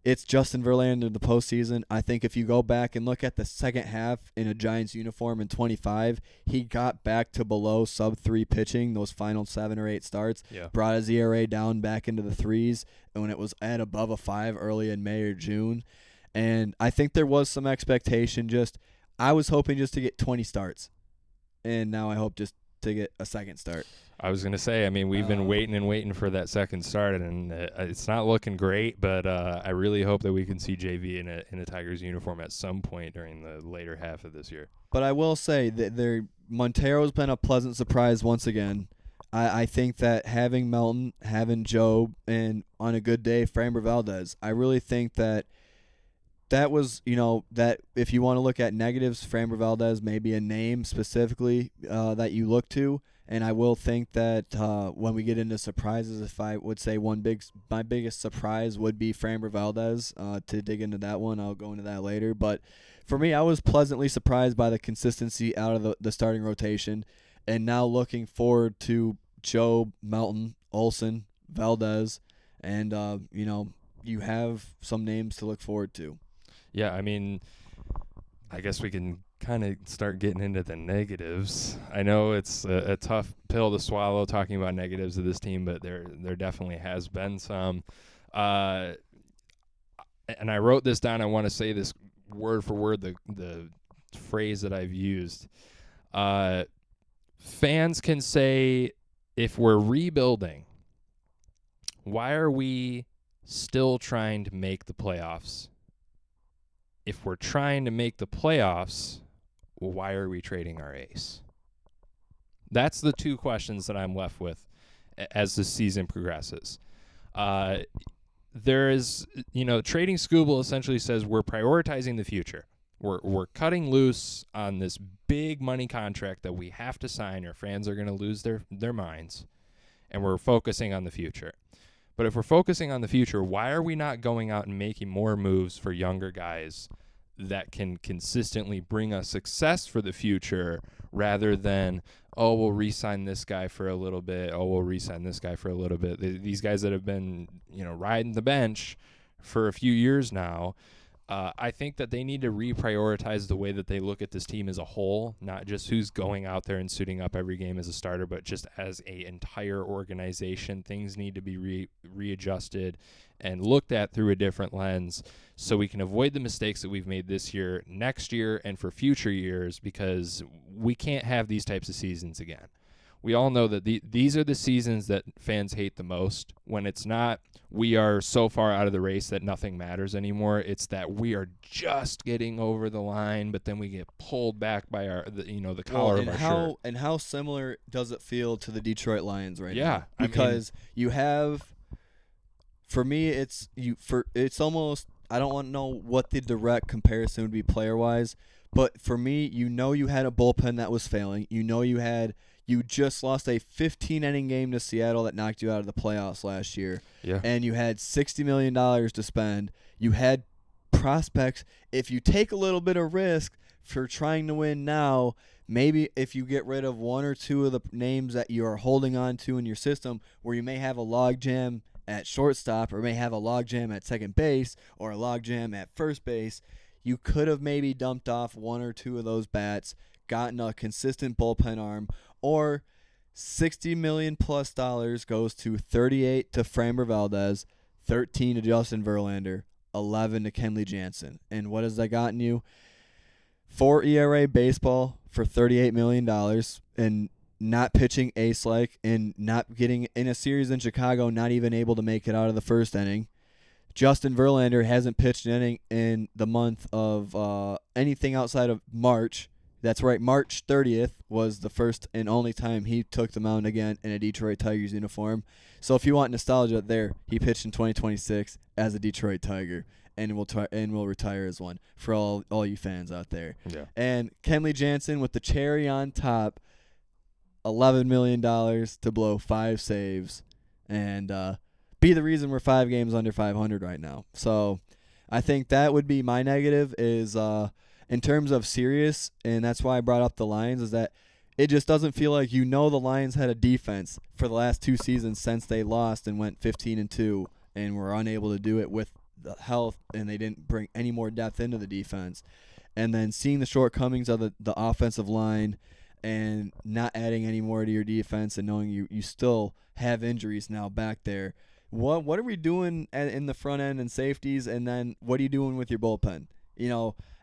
it's Justin Verlander in the postseason, I think if you go back and look at the second half in a Giants uniform in 25, he got back to below sub-3 pitching those final 7 or 8 starts, brought his ERA down back into the 3s, and when it was at above a 5 early in May or June. And I think there was some expectation I was hoping just to get 20 starts, and now I hope just to get a second start. I was going to say, we've been waiting for that second start, and it's not looking great, but I really hope that we can see JV in a Tigers uniform at some point during the later half of this year. But I will say that Montero's been a pleasant surprise once again. I think that having Melton, having Jobe, and on a good day, Framber Valdez, I really think that was, that if you want to look at negatives, Framber Valdez may be a name specifically that you look to. And I will think that when we get into surprises, if I would say my biggest surprise would be Framber Valdez. To dig into that one, I'll go into that later. But for me, I was pleasantly surprised by the consistency out of the starting rotation. And now looking forward to Jobe, Melton, Olson, Valdez, and, you have some names to look forward to. Yeah, I guess we can kind of start getting into the negatives. I know it's a tough pill to swallow talking about negatives of this team, but there definitely has been some. And I wrote this down. I want to say this word for word, the phrase that I've used. Fans can say, if we're rebuilding, why are we still trying to make the playoffs? If we're trying to make the playoffs, why are we trading our ace? That's the 2 questions that I'm left with as the season progresses. There is, trading Skubal essentially says we're prioritizing the future. We're cutting loose on this big money contract that we have to sign or fans are going to lose their minds, and we're focusing on the future. But if we're focusing on the future, why are we not going out and making more moves for younger guys that can consistently bring us success for the future rather than, we'll re-sign this guy for a little bit, we'll re-sign this guy for a little bit. These guys that have been, riding the bench for a few years now, I think that they need to reprioritize the way that they look at this team as a whole, not just who's going out there and suiting up every game as a starter, but just as a entire organization. Things need to be readjusted and looked at through a different lens so we can avoid the mistakes that we've made this year, next year, and for future years, because we can't have these types of seasons again. we all know that these are the seasons that fans hate the most, when it's not we are so far out of the race that nothing matters anymore. It's that we are just getting over the line, but then we get pulled back by the collar of our shirt. And how similar does it feel to the Detroit Lions right now? Yeah, Because you have, for me, it's almost, I don't want to know what the direct comparison would be player-wise, but for me, you had a bullpen that was failing. You just lost a 15-inning game to Seattle that knocked you out of the playoffs last year. Yeah. And you had $60 million to spend. You had prospects. If you take a little bit of risk for trying to win now, maybe if you get rid of one or two of the names that you are holding on to in your system, where you may have a logjam at shortstop, or may have a logjam at second base, or a logjam at first base, you could have maybe dumped off one or two of those bats, gotten a consistent bullpen arm, or $60 million plus goes to 38 to Framber Valdez, 13 to Justin Verlander, 11 to Kenley Jansen. And what has that gotten you? 4 ERA baseball for $38 million, and not pitching ace-like, and not getting in a series in Chicago, not even able to make it out of the first inning. Justin Verlander hasn't pitched an inning in the month of anything outside of March. That's right, March 30th was the first and only time he took the mound again in a Detroit Tigers uniform. So if you want nostalgia there, he pitched in 2026 as a Detroit Tiger, and will retire as one for all you fans out there. Yeah. And Kenley Jansen with the cherry on top, $11 million to blow 5 saves, and be the reason we're 5 games under 500 right now. So I think that would be my negative is in terms of serious, and that's why I brought up the Lions, is that it just doesn't feel like the Lions had a defense for the last 2 seasons since they lost and went 15-2 and were unable to do it with the health, and they didn't bring any more depth into the defense. And then seeing the shortcomings of the offensive line and not adding any more to your defense, and knowing you still have injuries now back there. What are we doing in the front end and safeties, and then what are you doing with your bullpen?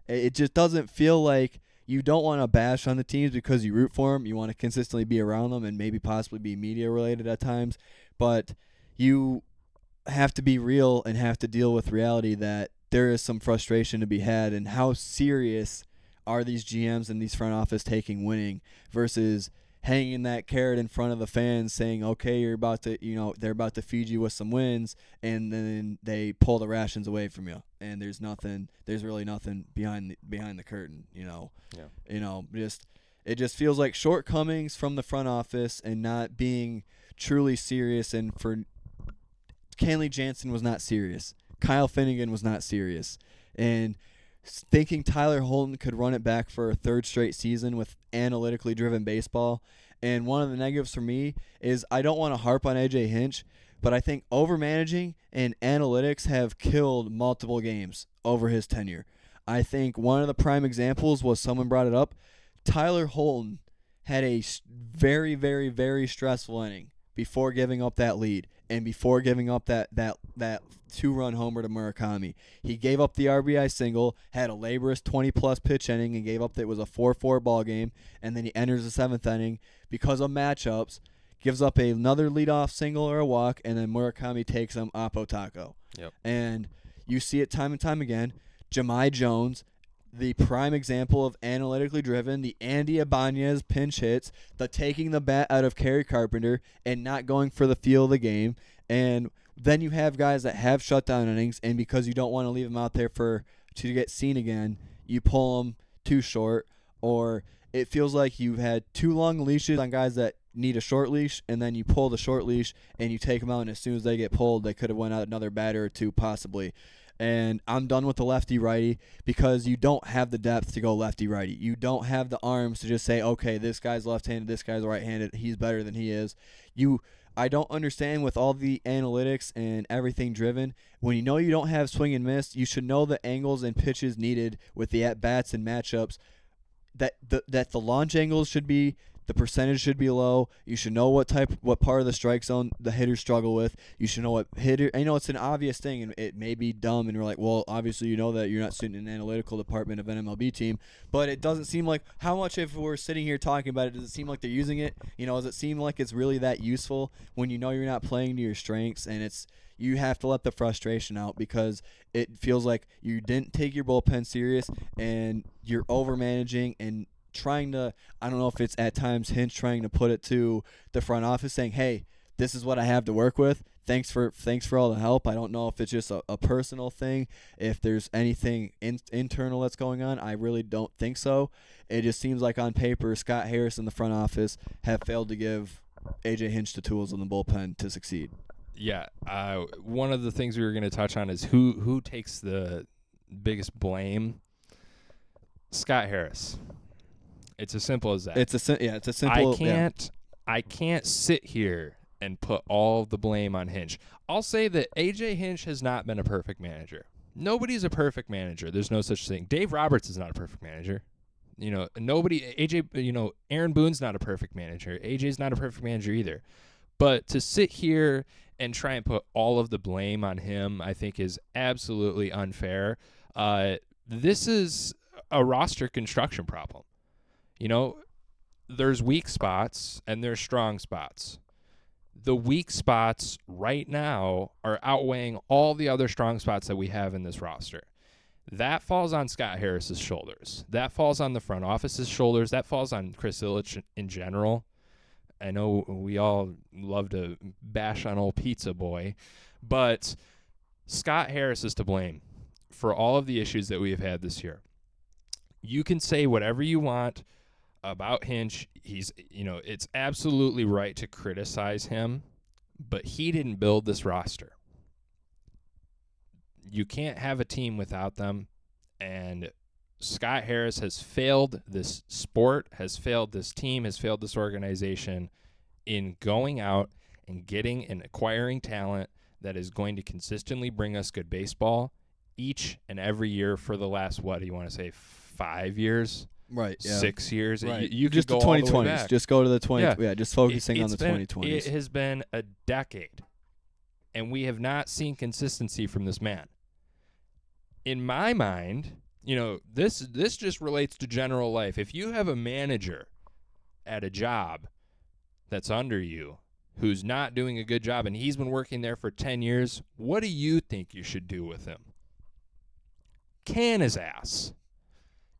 It just doesn't feel like you don't want to bash on the teams because you root for them. You want to consistently be around them and maybe possibly be media related at times, but you have to be real and have to deal with reality that there is some frustration to be had, and how serious are these GMs and these front office taking winning versus hanging that carrot in front of the fans saying, okay, you're about to, they're about to feed you with some wins, and then they pull the rations away from you, and there's really nothing behind the curtain, it just feels like shortcomings from the front office and not being truly serious. And for Kenley Jansen was not serious. Kyle Finnegan was not serious. And thinking Tyler Holton could run it back for a 3rd straight season with analytically driven baseball. And one of the negatives for me is I don't want to harp on AJ Hinch, but I think overmanaging and analytics have killed multiple games over his tenure. I think one of the prime examples was, someone brought it up, Tyler Holton had a very, very, very stressful inning before giving up that lead and before giving up that 2-run homer to Murakami. He gave up the RBI single, had a laborious 20-plus pitch inning, and gave up that it was a 4-4 ball game, and then he enters the 7th inning because of matchups, gives up another leadoff single or a walk, and then Murakami takes him Oppo Taco. Yep. And you see it time and time again. Jahmai Jones, the prime example of analytically driven, the Andy Ibanez pinch hits, the taking the bat out of Kerry Carpenter and not going for the feel of the game. And then you have guys that have shutdown innings, and because you don't want to leave them out there to get seen again, you pull them too short, or it feels like you've had too long leashes on guys that need a short leash, and then you pull the short leash and you take them out, and as soon as they get pulled, they could have went out another batter or two possibly. And I'm done with the lefty-righty because you don't have the depth to go lefty-righty. You don't have the arms to just say, okay, this guy's left-handed, this guy's right-handed, he's better than he is. I don't understand, with all the analytics and everything driven, when you know you don't have swing and miss, you should know the angles and pitches needed with the at-bats and matchups, that the launch angles should be The percentage should be low. You should know what part of the strike zone the hitters struggle with. You should know what hitter. I know it's an obvious thing, and it may be dumb, and we're like, well, obviously you know that you're not sitting in an analytical department of an MLB team, but it doesn't seem like how much if we're sitting here talking about it, does it seem like they're using it? Does it seem like it's really that useful when you know you're not playing to your strengths, and you have to let the frustration out because it feels like you didn't take your bullpen serious and you're over managing and trying to, I don't know if it's at times Hinch trying to put it to the front office saying, hey, this is what I have to work with. Thanks for all the help. I don't know if it's just a personal thing, if there's anything internal that's going on. I really don't think so. It just seems like on paper, Scott Harris and the front office have failed to give A.J. Hinch the tools in the bullpen to succeed. Yeah. One of the things we were going to touch on is who takes the biggest blame. Scott Harris. It's as simple as that. It's a simple. I can't sit here and put all the blame on Hinch. I'll say that A.J. Hinch has not been a perfect manager. Nobody's a perfect manager. There's no such thing. Dave Roberts is not a perfect manager. Aaron Boone's not a perfect manager. A.J.'s not a perfect manager either. But to sit here and try and put all of the blame on him, I think is absolutely unfair. This is a roster construction problem. There's weak spots and there's strong spots. The weak spots right now are outweighing all the other strong spots that we have in this roster. That falls on Scott Harris's shoulders. That falls on the front office's shoulders. That falls on Chris Ilitch in general. I know we all love to bash on old Pizza Boy, but Scott Harris is to blame for all of the issues that we have had this year. You can say whatever you want about Hinch. It's absolutely right to criticize him, but he didn't build this roster. You can't have a team without them, and Scott Harris has failed this sport, has failed this team, has failed this organization in going out and getting and acquiring talent that is going to consistently bring us good baseball each and every year for the last, 5 years? Right. Yeah. 6 years. Right. You just could the go all the 2020s. way back. Just go to the 20. Yeah. Yeah. Just focusing on the 2020s. It has been a decade, and we have not seen consistency from this man. In my mind, this just relates to general life. If you have a manager at a job that's under you who's not doing a good job and he's been working there for 10 years, what do you think you should do with him? Can his ass.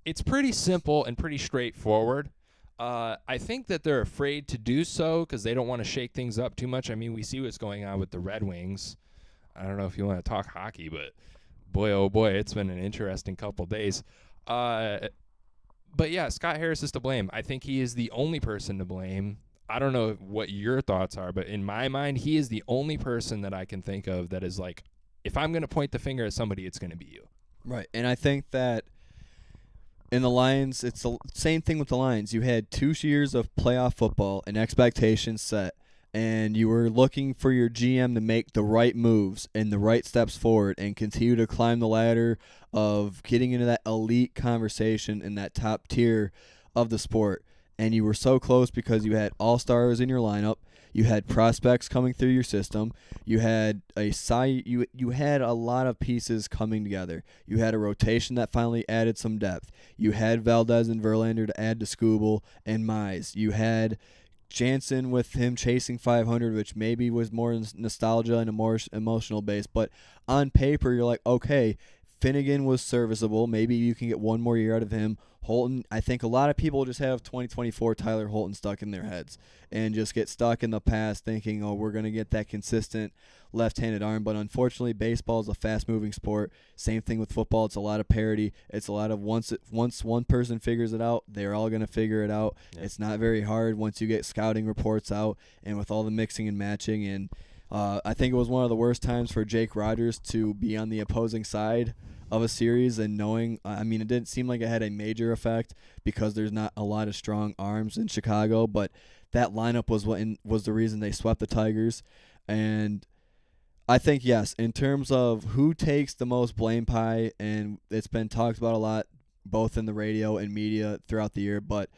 It's pretty simple and pretty straightforward. I think that they're afraid to do so because they don't want to shake things up too much. I mean, we see what's going on with the Red Wings. I don't know if you want to talk hockey, but boy, oh boy, it's been an interesting couple days. But yeah, Scott Harris is to blame. I think he is the only person to blame. I don't know what your thoughts are, but in my mind, he is the only person that I can think of that is like, if I'm going to point the finger at somebody, it's going to be you. Right. And I think that in the Lions, it's the same thing with the Lions. You had 2 years of playoff football and expectations set, and you were looking for your GM to make the right moves and the right steps forward and continue to climb the ladder of getting into that elite conversation in that top tier of the sport. And you were so close because you had all-stars in your lineup. You had prospects coming through your system. You had you had a lot of pieces coming together. You had a rotation that finally added some depth. You had Valdez and Verlander to add to Skubal and Mize. You had Jansen with him chasing 500, which maybe was more nostalgia and a more emotional base. But on paper, you're like, okay, Finnegan was serviceable. Maybe you can get one more year out of him. Holton, I think a lot of people just have 2024 Tyler Holton stuck in their heads and just get stuck in the past thinking, oh, we're going to get that consistent left-handed arm. But unfortunately, baseball is a fast-moving sport. Same thing with football. It's a lot of parity. It's a lot of once one person figures it out, they're all going to figure it out. Yeah. It's not very hard once you get scouting reports out and with all the mixing and matching. And I think it was one of the worst times for Jake Rogers to be on the opposing side of a series and knowing, it didn't seem like it had a major effect because there's not a lot of strong arms in Chicago, but that lineup was the reason they swept the Tigers. And I think, yes, in terms of who takes the most blame pie, and it's been talked about a lot, both in the radio and media throughout the year, but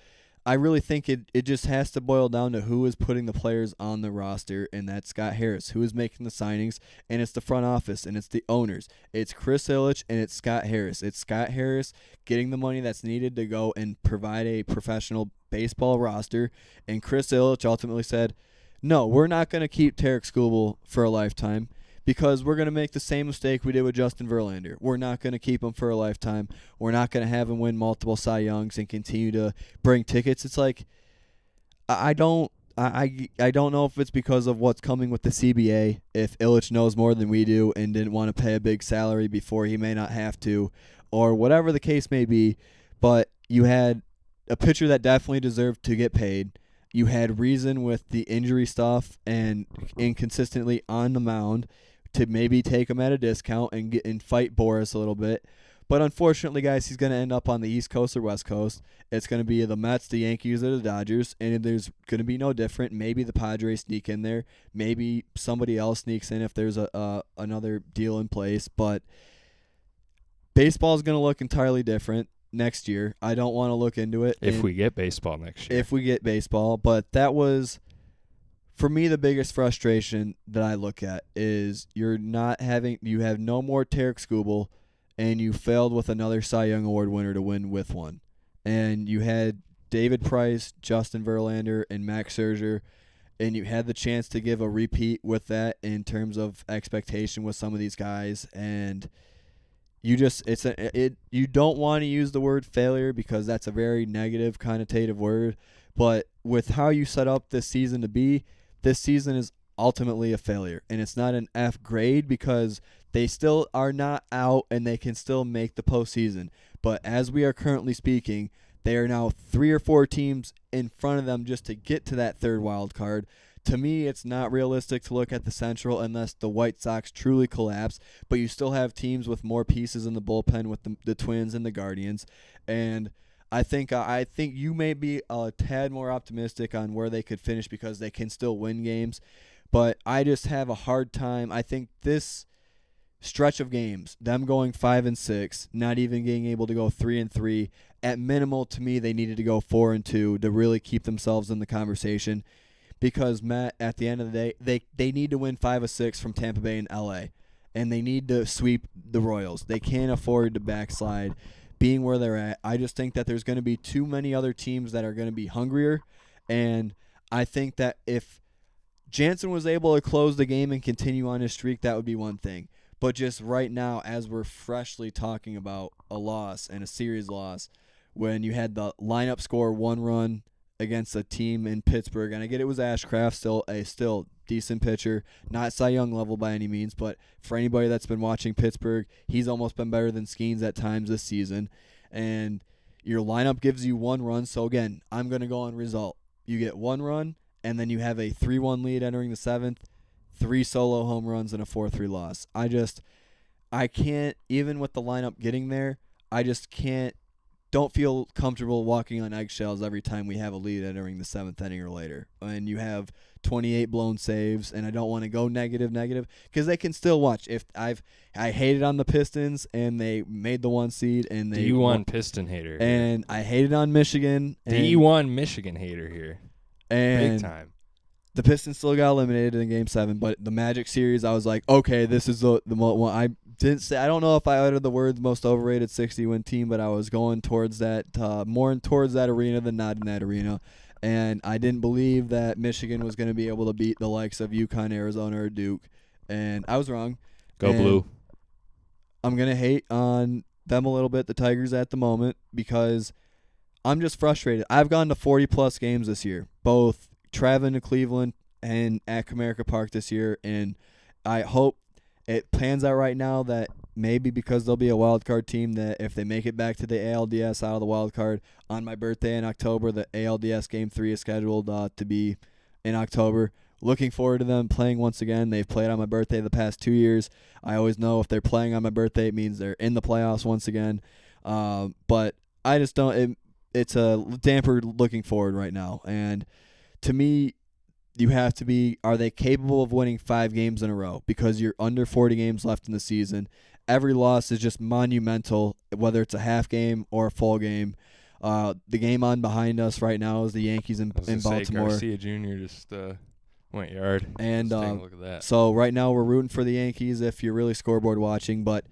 I really think it just has to boil down to who is putting the players on the roster, and that's Scott Harris, who is making the signings, and it's the front office, and it's the owners. It's Chris Ilitch, and it's Scott Harris. It's Scott Harris getting the money that's needed to go and provide a professional baseball roster, and Chris Ilitch ultimately said, no, we're not going to keep Tarek Skubal for a lifetime because we're going to make the same mistake we did with Justin Verlander. We're not going to keep him for a lifetime. We're not going to have him win multiple Cy Youngs and continue to bring tickets. It's like I don't know if it's because of what's coming with the CBA, if Ilitch knows more than we do and didn't want to pay a big salary before he may not have to, or whatever the case may be, but you had a pitcher that definitely deserved to get paid. You had reason with the injury stuff and inconsistently on the mound to maybe take him at a discount and fight Boris a little bit. But unfortunately, guys, he's going to end up on the East Coast or West Coast. It's going to be the Mets, the Yankees, or the Dodgers, and there's going to be no different. Maybe the Padres sneak in there. Maybe somebody else sneaks in if there's another deal in place. But baseball is going to look entirely different next year. I don't want to look into it. If we get baseball next year. If we get baseball. But that was, for me, the biggest frustration that I look at is you have no more Tarek Skubal, and you failed with another Cy Young Award winner to win with one. And you had David Price, Justin Verlander, and Max Scherzer, and you had the chance to give a repeat with that in terms of expectation with some of these guys, and you don't want to use the word failure because that's a very negative connotative word, but with how you set up this season to be, this season is ultimately a failure, and it's not an F grade because they still are not out and they can still make the postseason. But as we are currently speaking, they are now 3 or 4 teams in front of them just to get to that third wild card. To me, it's not realistic to look at the Central unless the White Sox truly collapse, but you still have teams with more pieces in the bullpen with the Twins and the Guardians. And I think you may be a tad more optimistic on where they could finish because they can still win games, but I just have a hard time. I think this stretch of games, them going 5-6, not even being able to go 3-3, at minimal to me they needed to go 4-2 to really keep themselves in the conversation. Because, Matt, at the end of the day, they need to win 5 of 6 from Tampa Bay and L.A., and they need to sweep the Royals. They can't afford to backslide being where they're at. I just think that there's going to be too many other teams that are going to be hungrier, and I think that if Jansen was able to close the game and continue on his streak, that would be one thing. But just right now, as we're freshly talking about a loss and a series loss, when you had the lineup score 1 run against a team in Pittsburgh, and I get it was Ashcraft, still decent pitcher, not Cy Young level by any means, but for anybody that's been watching Pittsburgh, he's almost been better than Skeens at times this season, and your lineup gives you 1 run, so again, I'm going to go on result. You get 1 run, and then you have a 3-1 lead entering the 7th, 3 solo home runs, and a 4-3 loss. I can't, even with the lineup getting there, I just don't feel comfortable walking on eggshells every time we have a lead entering the 7th inning or later. And you have 28 blown saves, and I don't want to go negative because they can still watch. I hated on the Pistons, and they made the 1 seed, and they D1 Piston hater. And I hated on Michigan. D1 Michigan hater here. And big time. The Pistons still got eliminated in Game 7, but the Magic series, I was like, okay, this is the one. I don't know if I uttered the words most overrated 60-win team, but I was going towards that, more towards that arena than not in that arena. And I didn't believe that Michigan was going to be able to beat the likes of UConn, Arizona, or Duke. And I was wrong. Go Blue. I'm going to hate on them a little bit, the Tigers, at the moment, because I'm just frustrated. I've gone to 40-plus games this year, both traveling to Cleveland and at Comerica Park this year, and I hope it pans out right now that maybe because they'll be a wild card team, that if they make it back to the ALDS out of the wild card on my birthday in October, the ALDS Game 3 is scheduled to be in October. Looking forward to them playing once again. They've played on my birthday the past 2 years. I always know if they're playing on my birthday, it means they're in the playoffs once again. But I just don't. It's a damper looking forward right now, and to me, you have to be, are they capable of winning 5 games in a row? Because you're under 40 games left in the season. Every loss is just monumental, whether it's a half game or a full game. The game on behind us right now is the Yankees in I was gonna say Baltimore. Garcia Jr. just went yard. And Just taking a look at that. so right now we're rooting for the Yankees if you're really scoreboard watching. But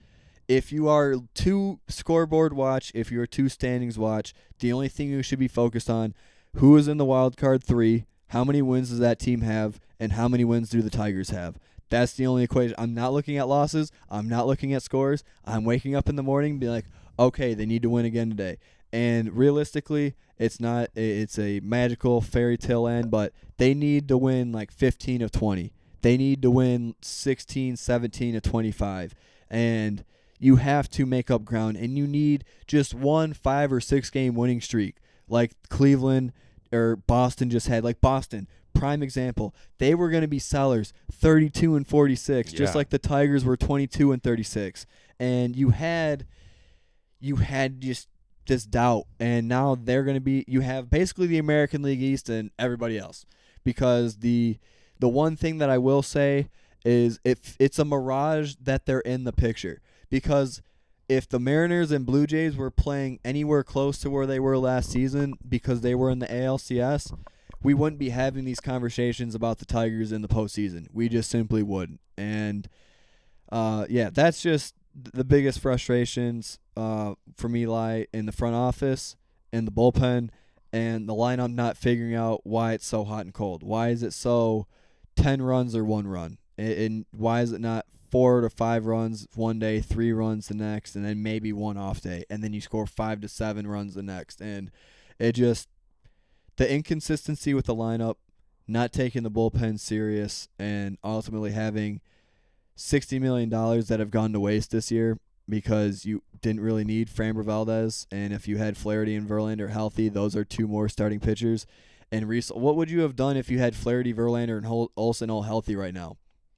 if you are too scoreboard watch, if you're too standings watch, the only thing you should be focused on, who is in the wild card 3, how many wins does that team have, and how many wins do the Tigers have. That's the only equation. I'm not looking at losses. I'm not looking at scores. I'm waking up in the morning and be like, okay, they need to win again today. And realistically, it's not. It's a magical fairy tale end, but they need to win like 15 of 20. They need to win 16, 17 of 25. And you have to make up ground, and you need just one 5 or 6 game winning streak like Cleveland or Boston just had. Like Boston, prime example. They were going to be sellers 32 and 46, just Yeah. like the Tigers were 22 and 36. And you had just this doubt, and now they're going to be. You have basically the American League East and everybody else, because the one thing that I will say is if it's a mirage that they're in the picture, because if the Mariners and Blue Jays were playing anywhere close to where they were last season because they were in the ALCS, we wouldn't be having these conversations about the Tigers in the postseason. We just simply wouldn't. And that's just the biggest frustrations for me lie in the front office, in the bullpen, and the lineup not figuring out why it's so hot and cold. Why is it so 10 runs or 1 run? And why is it not 4 to 5 runs one day, 3 runs the next, and then maybe 1 off day, and then you score 5 to 7 runs the next? And it just, the inconsistency with the lineup, not taking the bullpen serious, and ultimately having $60 million that have gone to waste this year because you didn't really need Framber Valdez, and if you had Flaherty and Verlander healthy, those are 2 more starting pitchers. And what would you have done if you had Flaherty, Verlander, and Olsen all healthy right now?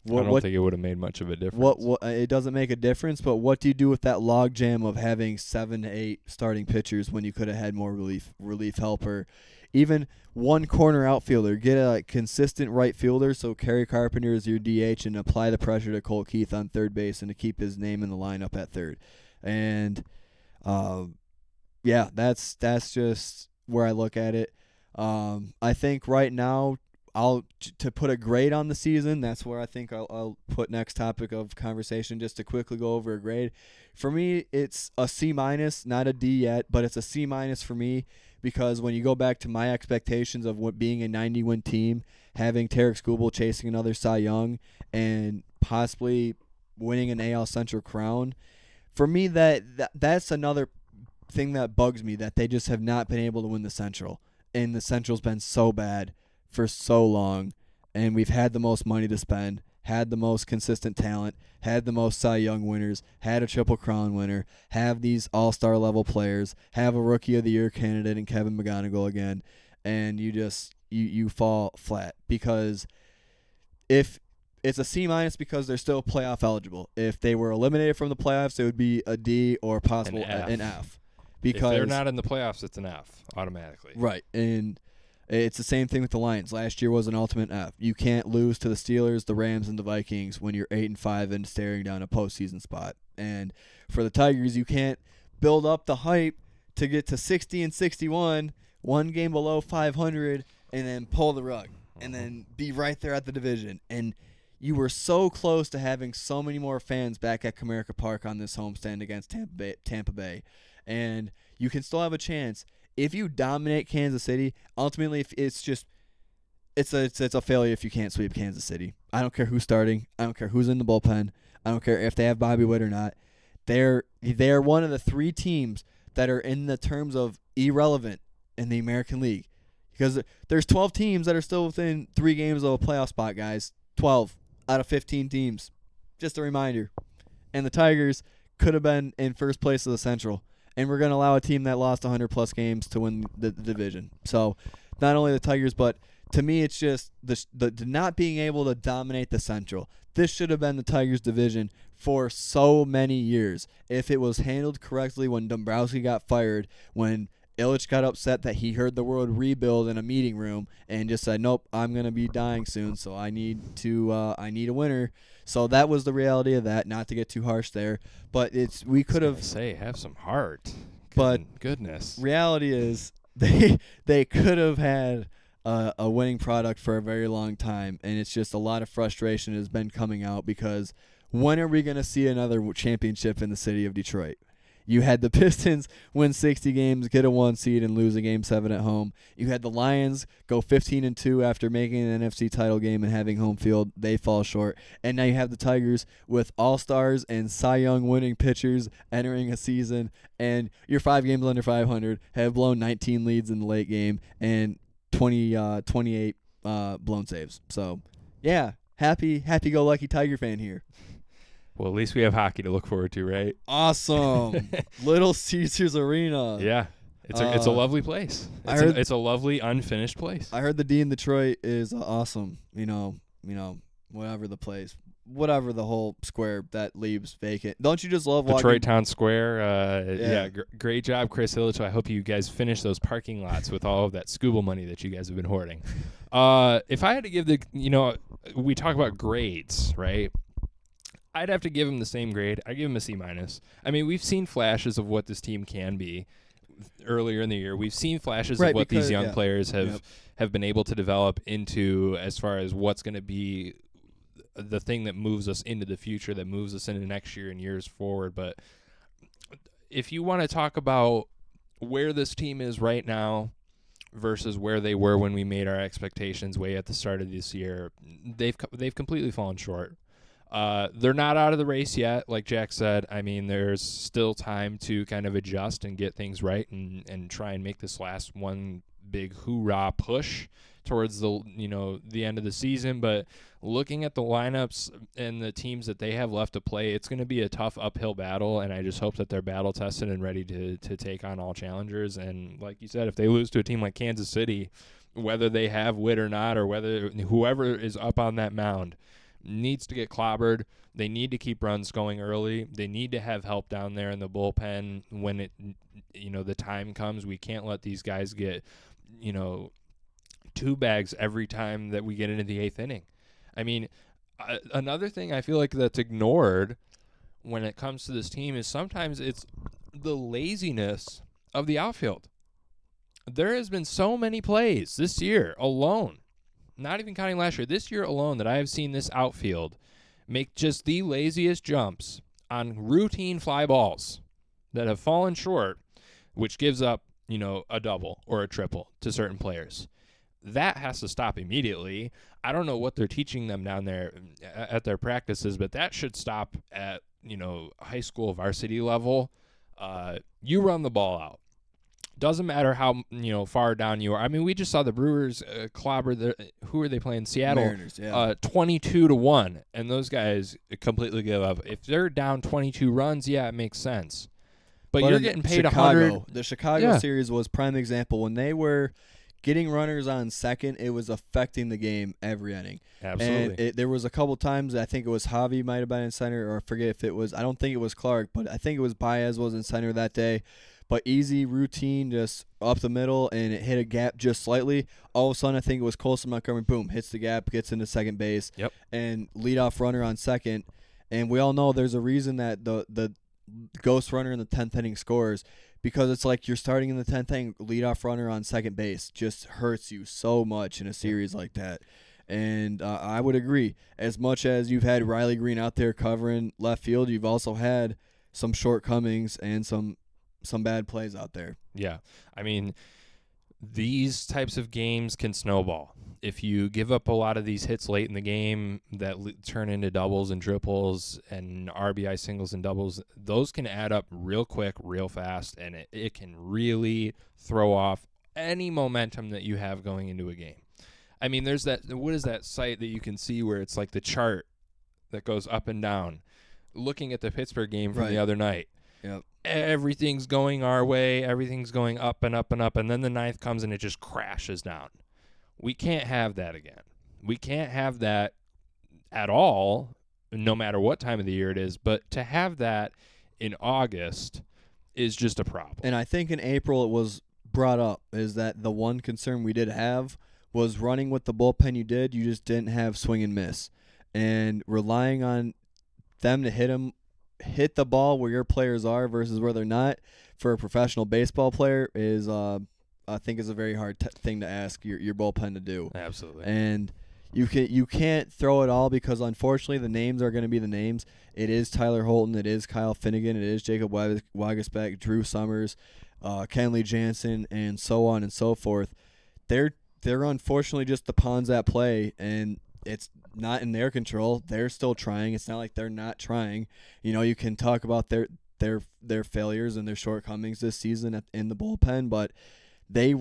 I don't think it would have made much of a difference. It doesn't make a difference, but what do you do with that log jam of having 7 to 8 starting pitchers when you could have had more relief helper? Even one corner outfielder, get a consistent right fielder, so Kerry Carpenter is your DH, and apply the pressure to Cole Keith on third base and to keep his name in the lineup at third. And that's just where I look at it. I think right now, to put a grade on the season, that's where I think I'll put next topic of conversation, just to quickly go over a grade. For me, it's a C-, not a D yet, but it's a C- for me, because when you go back to my expectations of what being a 90-win team, having Tarek Skubal chasing another Cy Young, and possibly winning an AL Central crown, for me that's another thing that bugs me, that they just have not been able to win the Central, and the Central's been so bad for so long, and we've had the most money to spend, had the most consistent talent, had the most Cy Young winners, had a Triple Crown winner, have these all-star level players, have a Rookie of the Year candidate in Kevin McGonigal again, and you fall flat, because if it's a C- because they're still playoff eligible. If they were eliminated from the playoffs, it would be a D or possible an F. Because if they're not in the playoffs, it's an F automatically. Right, and it's the same thing with the Lions. Last year was an ultimate F. You can't lose to the Steelers, the Rams, and the Vikings when you're 8-5 and staring down a postseason spot. And for the Tigers, you can't build up the hype to get to 60 and 61, 1 game below 500, and then pull the rug, and then be right there at the division. And you were so close to having so many more fans back at Comerica Park on this homestand against Tampa Bay. And you can still have a chance. If you dominate Kansas City, ultimately, if it's a failure if you can't sweep Kansas City. I don't care who's starting. I don't care who's in the bullpen. I don't care if they have Bobby Witt or not. They're one of the 3 teams that are in the terms of irrelevant in the American League, because there's 12 teams that are still within 3 games of a playoff spot, guys. 12 out of 15 teams. Just a reminder. And the Tigers could have been in first place of the Central. And we're going to allow a team that lost 100-plus games to win the division. So not only the Tigers, but to me it's just the not being able to dominate the Central. This should have been the Tigers' division for so many years if it was handled correctly when Dombrowski got fired, when Illich got upset that he heard the word rebuild in a meeting room and just said, nope, I'm going to be dying soon, so I need a winner. So that was the reality of that, not to get too harsh there. But we could have... have some heart. But goodness. reality is they could have had a winning product for a very long time, and it's just a lot of frustration has been coming out because when are we going to see another championship in the city of Detroit? You had the Pistons win 60 games, get a 1 seed, and lose a Game 7 at home. You had the Lions go 15-2 after making an NFC title game and having home field. They fall short. And now you have the Tigers with all-stars and Cy Young winning pitchers entering a season, and you're 5 games under 500, have blown 19 leads in the late game, and 28 blown saves. So, yeah, happy-go-lucky Tiger fan here. Well, at least we have hockey to look forward to, right? Awesome. Little Caesars Arena. Yeah. It's a lovely place. It's a lovely unfinished place. I heard the D in Detroit is awesome. You know, whatever the place, whatever the whole square that leaves vacant. Don't you just love Detroit walking? Town Square? Yeah. Great job, Chris Illich. I hope you guys finish those parking lots with all of that scuba money that you guys have been hoarding. If I had to give we talk about grades, right? I'd have to give him the same grade. I'd give him a C-. I mean, we've seen flashes of what this team can be earlier in the year. We've seen flashes of what these young players have been able to develop into as far as what's going to be the thing that moves us into the future, that moves us into next year and years forward. But if you want to talk about where this team is right now versus where they were when we made our expectations way at the start of this year, they've completely fallen short. They're not out of the race yet, like Jack said. I mean, there's still time to kind of adjust and get things right and try and make this last one big hoorah push towards the end of the season. But looking at the lineups and the teams that they have left to play, it's going to be a tough uphill battle, and I just hope that they're battle tested and ready to take on all challengers. And like you said, if they lose to a team like Kansas City, whether they have wit or not, or whether whoever is up on that mound needs to get clobbered. They need to keep runs going early. They need to have help down there in the bullpen when the time comes. We can't let these guys get, 2 bags every time that we get into the 8th inning. I mean, another thing I feel like that's ignored when it comes to this team is sometimes it's the laziness of the outfield. There has been so many plays this year alone, not even counting last year, this year alone, that I have seen this outfield make just the laziest jumps on routine fly balls that have fallen short, which gives up, a double or a triple to certain players. That has to stop immediately. I don't know what they're teaching them down there at their practices, but that should stop at, high school varsity level. You run the ball out. Doesn't matter how far down you are. I mean, we just saw the Brewers clobber who are they playing? Seattle. Mariners, yeah. 22-1, and those guys completely give up. If they're down 22 runs, yeah, it makes sense. But you're getting paid Chicago, 100. The Chicago series was prime example. When they were getting runners on second, it was affecting the game every inning. Absolutely. And there was a couple times, I think it was Javi might have been in center, or I forget if it was, I don't think it was Clark, but I think it was Baez was in center that day. But easy routine, just up the middle, and it hit a gap just slightly. All of a sudden, I think it was Colson Montgomery, boom, hits the gap, gets into second base, and leadoff runner on second. And we all know there's a reason that the ghost runner in the 10th inning scores, because it's like you're starting in the 10th inning, leadoff runner on second base just hurts you so much in a series like that. And I would agree. As much as you've had Riley Green out there covering left field, you've also had some shortcomings and some bad plays out there. Yeah. I mean, these types of games can snowball. If you give up a lot of these hits late in the game that turn into doubles and triples and RBI singles and doubles, those can add up real quick, real fast, and it can really throw off any momentum that you have going into a game. I mean, there's what is that site that you can see where it's like the chart that goes up and down, looking at the Pittsburgh game from the other night. Yep. Everything's going our way. Everything's going up and up and up. And then the ninth comes and it just crashes down. We can't have that again. We can't have that at all, no matter what time of the year it is. But to have that in August is just a problem. And I think in April it was brought up is that the one concern we did have was running with the bullpen you did. You just didn't have swing and miss. And relying on them to hit them hit the ball where your players are versus where they're not for a professional baseball player is I think is a very hard thing to ask your bullpen to do. Absolutely. And you can't throw it all because unfortunately the names are going to be the names. It is Tyler Holton, it is Kyle Finnegan, it is Jacob Wagesbeck, Drew Summers, Kenley Jansen, and so on and so forth. They're unfortunately just the pawns at play, and it's not in their control. They're still trying. It's not like they're not trying. You can talk about their failures and their shortcomings this season in the bullpen, but they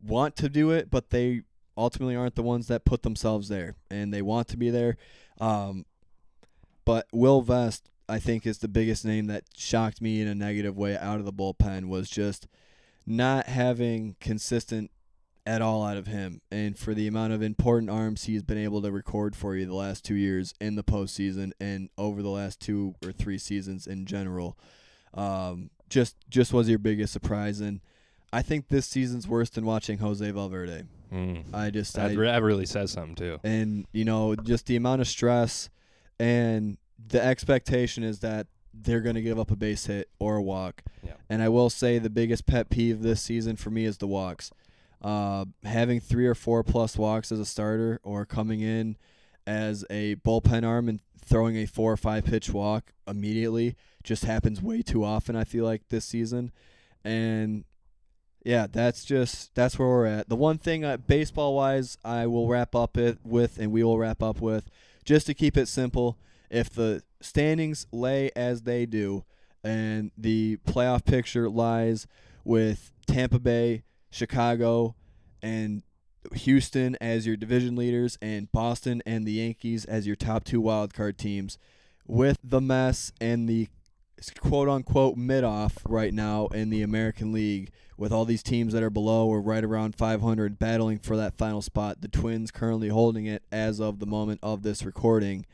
want to do it, but they ultimately aren't the ones that put themselves there, and they want to be there. But Will Vest, I think, is the biggest name that shocked me in a negative way out of the bullpen, was just not having consistent at all out of him, and for the amount of important arms he's been able to record for you the last 2 years in the postseason and over the last 2 or 3 seasons in general. Just was your biggest surprise, and I think this season's worse than watching Jose Valverde. That really says something too. And just the amount of stress and the expectation is that they're going to give up a base hit or a walk. Yeah. And I will say the biggest pet peeve this season for me is the walks. Having 3 or 4 plus walks as a starter or coming in as a bullpen arm and throwing a 4 or 5 pitch walk immediately just happens way too often, I feel like, this season. And yeah, that's where we're at. The one thing baseball-wise I will wrap up with, and we will wrap up with, just to keep it simple, if the standings lay as they do and the playoff picture lies with Tampa Bay, Chicago, and Houston as your division leaders, and Boston and the Yankees as your top 2 wildcard teams, with the mess and the quote-unquote mid-off right now in the American League, with all these teams that are below or right around 500 battling for that final spot, the Twins currently holding it as of the moment of this recording.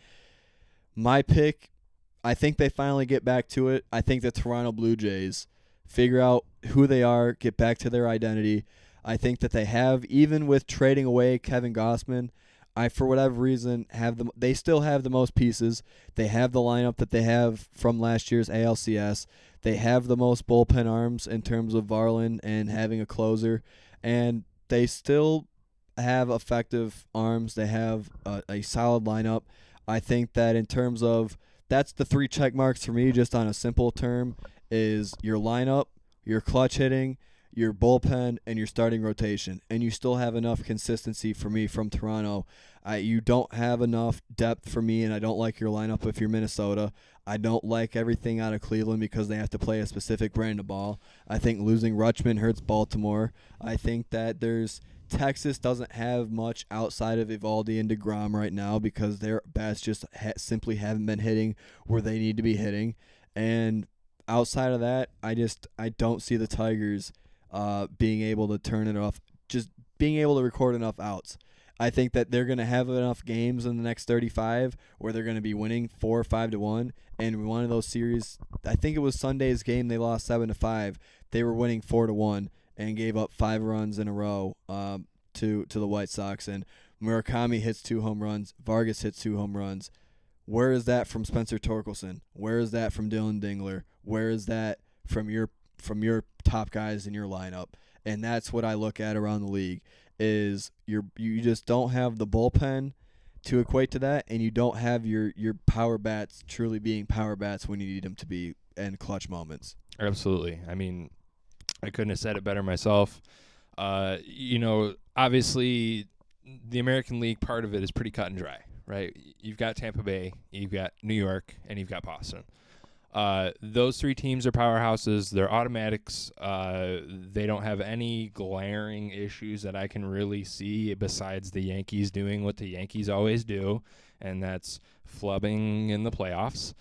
My pick, I think they finally get back to it. I think the Toronto Blue Jays figure out who they are, get back to their identity. I think that they have, even with trading away Kevin Gausman, for whatever reason, they still have the most pieces. They have the lineup that they have from last year's ALCS. They have the most bullpen arms in terms of Varland and having a closer. And they still have effective arms. They have a solid lineup. I think that in terms of, that's the 3 check marks for me, just on a simple term, is your lineup, your clutch hitting, your bullpen, and your starting rotation. And you still have enough consistency for me from Toronto. You don't have enough depth for me, and I don't like your lineup if you're Minnesota. I don't like everything out of Cleveland because they have to play a specific brand of ball. I think losing Rutschman hurts Baltimore. I think that Texas doesn't have much outside of Evaldi and DeGrom right now because their bats just simply haven't been hitting where they need to be hitting. And outside of that, I don't see the Tigers being able to turn it off, just being able to record enough outs. I think that they're going to have enough games in the next 35 where they're going to be winning 4 or 5-1. And one of those series, I think it was Sunday's game, they lost 7-5. They were winning 4-1 and gave up 5 runs in a row to the White Sox. And Murakami hits 2 home runs. Vargas hits 2 home runs. Where is that from Spencer Torkelson? Where is that from Dylan Dingler? Where is that from your top guys in your lineup? And that's what I look at around the league, is you just don't have the bullpen to equate to that, and you don't have your power bats truly being power bats when you need them to be in clutch moments. Absolutely. I mean, I couldn't have said it better myself. Obviously the American League part of it is pretty cut and dry, right? You've got Tampa Bay, you've got New York, and you've got Boston. Those 3 teams are powerhouses. They're automatics. They don't have any glaring issues that I can really see besides the Yankees doing what the Yankees always do, and that's flubbing in the playoffs.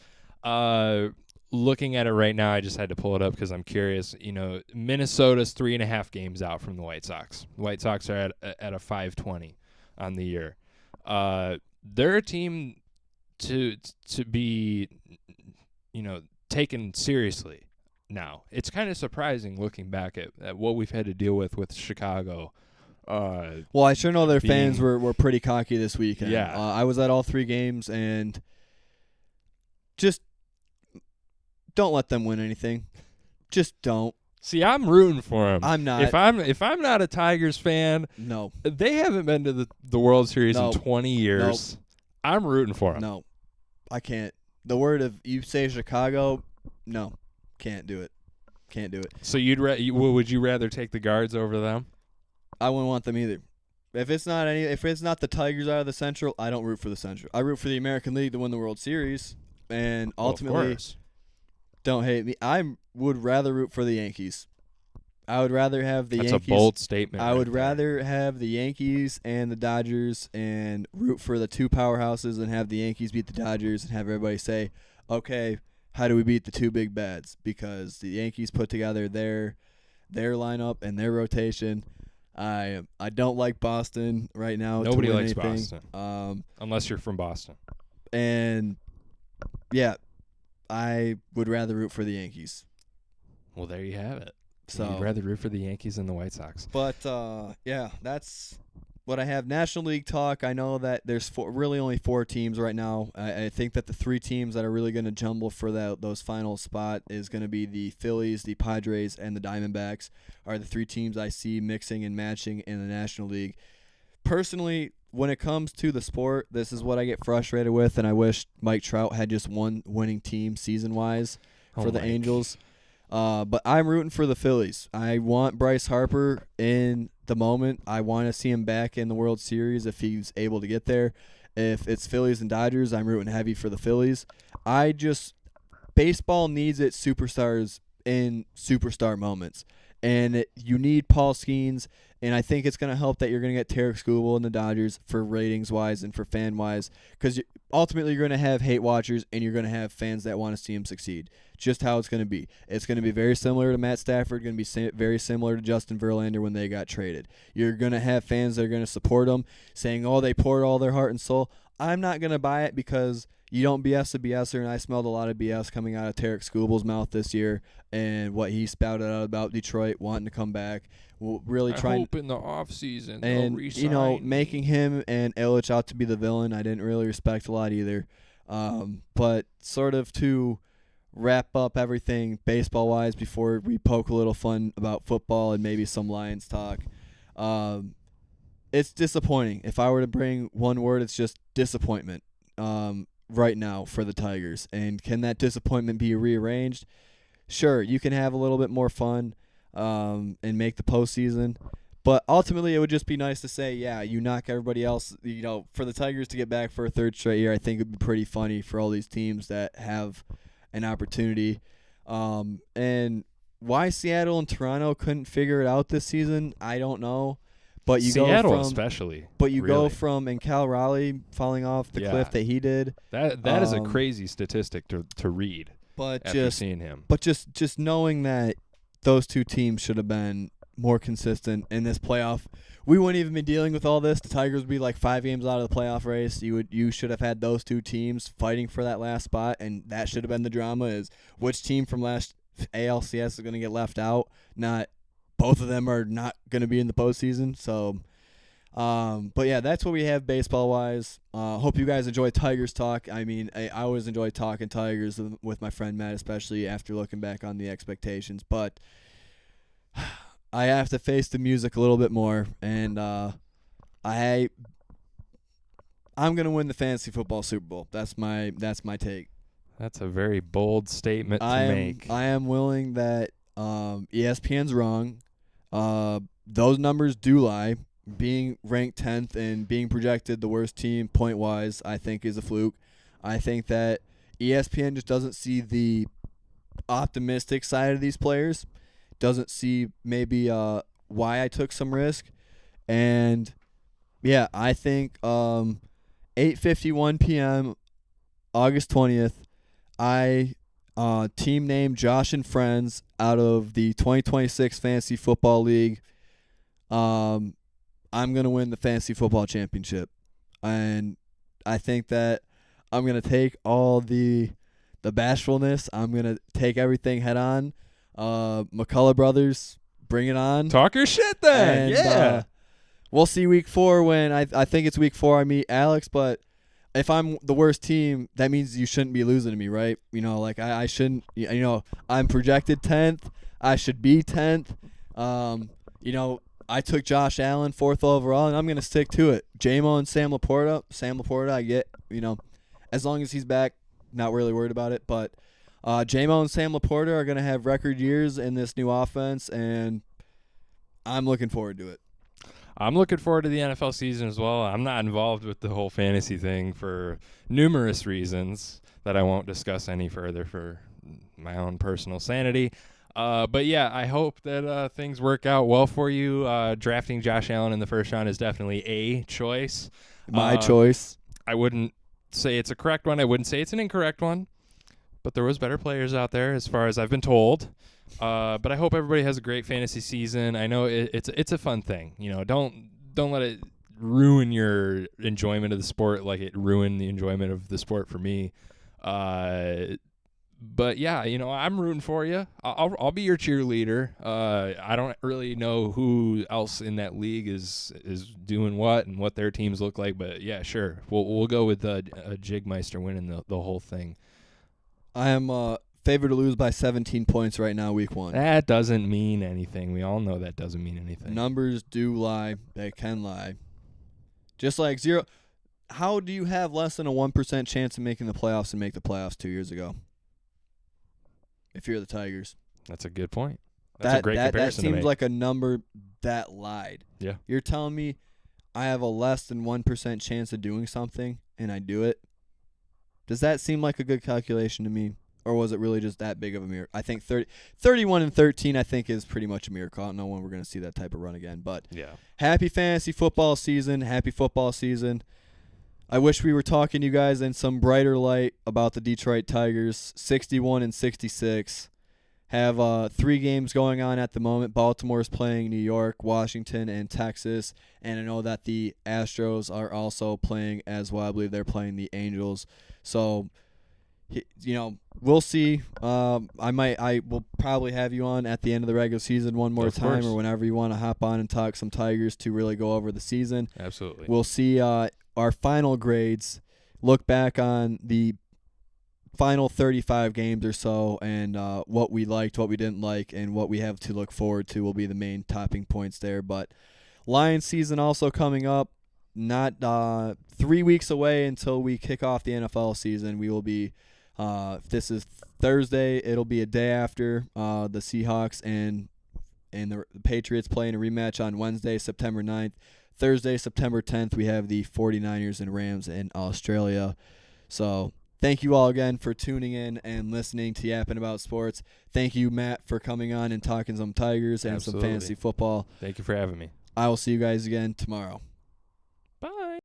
Looking at it right now, I just had to pull it up because I'm curious. Minnesota's 3.5 games out from the White Sox. The White Sox are at a 520 on the year. They're a team to be taken seriously now. It's kind of surprising looking back at what we've had to deal with Chicago. Well, I sure know their fans were pretty cocky this weekend. Yeah. I was at all 3 games, and just don't let them win anything. Just don't. See, I'm rooting for them. I'm not. If I'm not a Tigers fan, No. they haven't been to the World Series No. in 20 years. Nope. I'm rooting for them. No. I can't. The word of you say Chicago, no. Can't do it. Can't do it. So would you rather take the Guards over them? I wouldn't want them either. If it's not the Tigers out of the Central, I don't root for the Central. I root for the American League to win the World Series, and ultimately, don't hate me. I would rather root for the Yankees. I would rather have the Yankees. That's a bold statement. I would rather have the Yankees and the Dodgers and root for the two powerhouses and have the Yankees beat the Dodgers and have everybody say, okay, how do we beat the two big bads? Because the Yankees put together their lineup and their rotation. I don't like Boston right now. Nobody to win likes anything. Boston. Unless you're from Boston. And, yeah, I would rather root for the Yankees. Well, there you have it. So you'd rather root for the Yankees than the White Sox. But, yeah, that's what I have. National League talk, I know that there's really only 4 teams right now. I think that the 3 teams that are really going to jumble for those final spot is going to be the Phillies, the Padres, and the Diamondbacks are the 3 teams I see mixing and matching in the National League. Personally, when it comes to the sport, this is what I get frustrated with, and I wish Mike Trout had just one winning team season-wise for the Angels. But I'm rooting for the Phillies. I want Bryce Harper in the moment. I want to see him back in the World Series if he's able to get there. If it's Phillies and Dodgers, I'm rooting heavy for the Phillies. Baseball needs its superstars in superstar moments. And you need Paul Skeens, and I think it's going to help that you're going to get Tarek Skubal and the Dodgers for ratings-wise and for fan-wise, because ultimately you're going to have hate watchers and you're going to have fans that want to see him succeed. Just how it's going to be. It's going to be very similar to Matt Stafford, going to be very similar to Justin Verlander when they got traded. You're going to have fans that are going to support them, saying, oh, they poured all their heart and soul. I'm not going to buy it because you don't BS a BSer, and I smelled a lot of BS coming out of Tarek Skubal's mouth this year and what he spouted out about Detroit wanting to come back. Really trying. I hope in the offseason and making him and Illich out to be the villain, I didn't really respect a lot either. But sort of to wrap up everything baseball-wise before we poke a little fun about football and maybe some Lions talk. It's disappointing. If I were to bring one word, it's just disappointment. Right now for the Tigers. And can that disappointment be rearranged? Sure, you can have a little bit more fun and make the postseason. But ultimately, it would just be nice to say, yeah, you knock everybody else. For the Tigers to get back for a third straight year, I think it would be pretty funny for all these teams that have an opportunity. And why Seattle and Toronto couldn't figure it out this season, I don't know. But you Seattle go from, especially. But you go from and Cal Raleigh falling off the cliff that he did. That is a crazy statistic to read. But after seeing him. But just knowing that those two teams should have been more consistent in this playoff, we wouldn't even be dealing with all this. The Tigers would be like 5 games out of the playoff race. You should have had those two teams fighting for that last spot, and that should have been the drama: is which team from last ALCS is going to get left out, not. Both of them are not going to be in the postseason. So, but yeah, that's what we have baseball-wise. Hope you guys enjoy Tigers talk. I mean, I always enjoy talking Tigers with my friend Matt, especially after looking back on the expectations. But I have to face the music a little bit more, and I'm going to win the fantasy football Super Bowl. That's my take. That's a very bold statement to make. I am willing that ESPN's wrong. Those numbers do lie. Being ranked 10th and being projected the worst team point-wise, I think, is a fluke. I think that ESPN just doesn't see the optimistic side of these players, doesn't see maybe why I took some risk. And, yeah, I think 8:51 p.m., August 20th, team name Josh and Friends out of the 2026 Fantasy Football League. I'm going to win the Fantasy Football Championship. And I think that I'm going to take all the bashfulness. I'm going to take everything head on. McCullough brothers, bring it on. Talk your shit then. And, we'll see week 4 when I think it's week 4 I meet Alex, but if I'm the worst team, that means you shouldn't be losing to me, right? Like I shouldn't. I'm projected 10th. I should be 10th. I took Josh Allen 4th overall, and I'm gonna stick to it. J-Mo and Sam Laporta. Sam Laporta, I get. As long as he's back, not really worried about it. But J-Mo and Sam Laporta are gonna have record years in this new offense, and I'm looking forward to it. I'm looking forward to the NFL season as well. I'm not involved with the whole fantasy thing for numerous reasons that I won't discuss any further for my own personal sanity. But yeah, I hope that things work out well for you. Drafting Josh Allen in the first round is definitely a choice. My choice. I wouldn't say it's a correct one. I wouldn't say it's an incorrect one. But there was better players out there as far as I've been told. But I hope everybody has a great fantasy season. I know it's a fun thing. Don't let it ruin your enjoyment of the sport like it ruined the enjoyment of the sport for me. But yeah, I'm rooting for you. I'll be your cheerleader. I don't really know who else in that league is doing what and what their teams look like, but yeah, sure. We'll go with Jigmeister winning the whole thing. I am favored to lose by 17 points right now, week 1. That doesn't mean anything. We all know that doesn't mean anything. Numbers do lie. They can lie. Just like zero. How do you have less than a 1% chance of making the playoffs and make the playoffs 2 years ago? If you're the Tigers. That's a good point. That's a great comparison That seems to make. like a number that lied. Yeah. You're telling me I have a less than 1% chance of doing something and I do it? Does that seem like a good calculation to me? Or was it really just that big of a miracle? I think 31-13 I think is pretty much a miracle. I don't know when we're going to see that type of run again. But yeah. Happy fantasy football season. Happy football season. I wish we were talking to you guys in some brighter light about the Detroit Tigers. 61-66. Have 3 games going on at the moment. Baltimore's playing New York, Washington, and Texas. And I know that the Astros are also playing as well. I believe they're playing the Angels. So, we'll see. I will probably have you on at the end of the regular season one more time, or whenever you want to hop on and talk some Tigers to really go over the season. Absolutely. We'll see our final grades, look back on the final 35 games or so, and what we liked, what we didn't like, and what we have to look forward to will be the main topping points there. But Lions season also coming up. Not 3 weeks away until we kick off the NFL season. We will be, if this is Thursday, it'll be a day after the Seahawks and the Patriots playing a rematch on Wednesday, September 9th. Thursday, September 10th, we have the 49ers and Rams in Australia. So thank you all again for tuning in and listening to Yapping About Sports. Thank you, Matt, for coming on and talking some Tigers and some fantasy football. Thank you for having me. I will see you guys again tomorrow.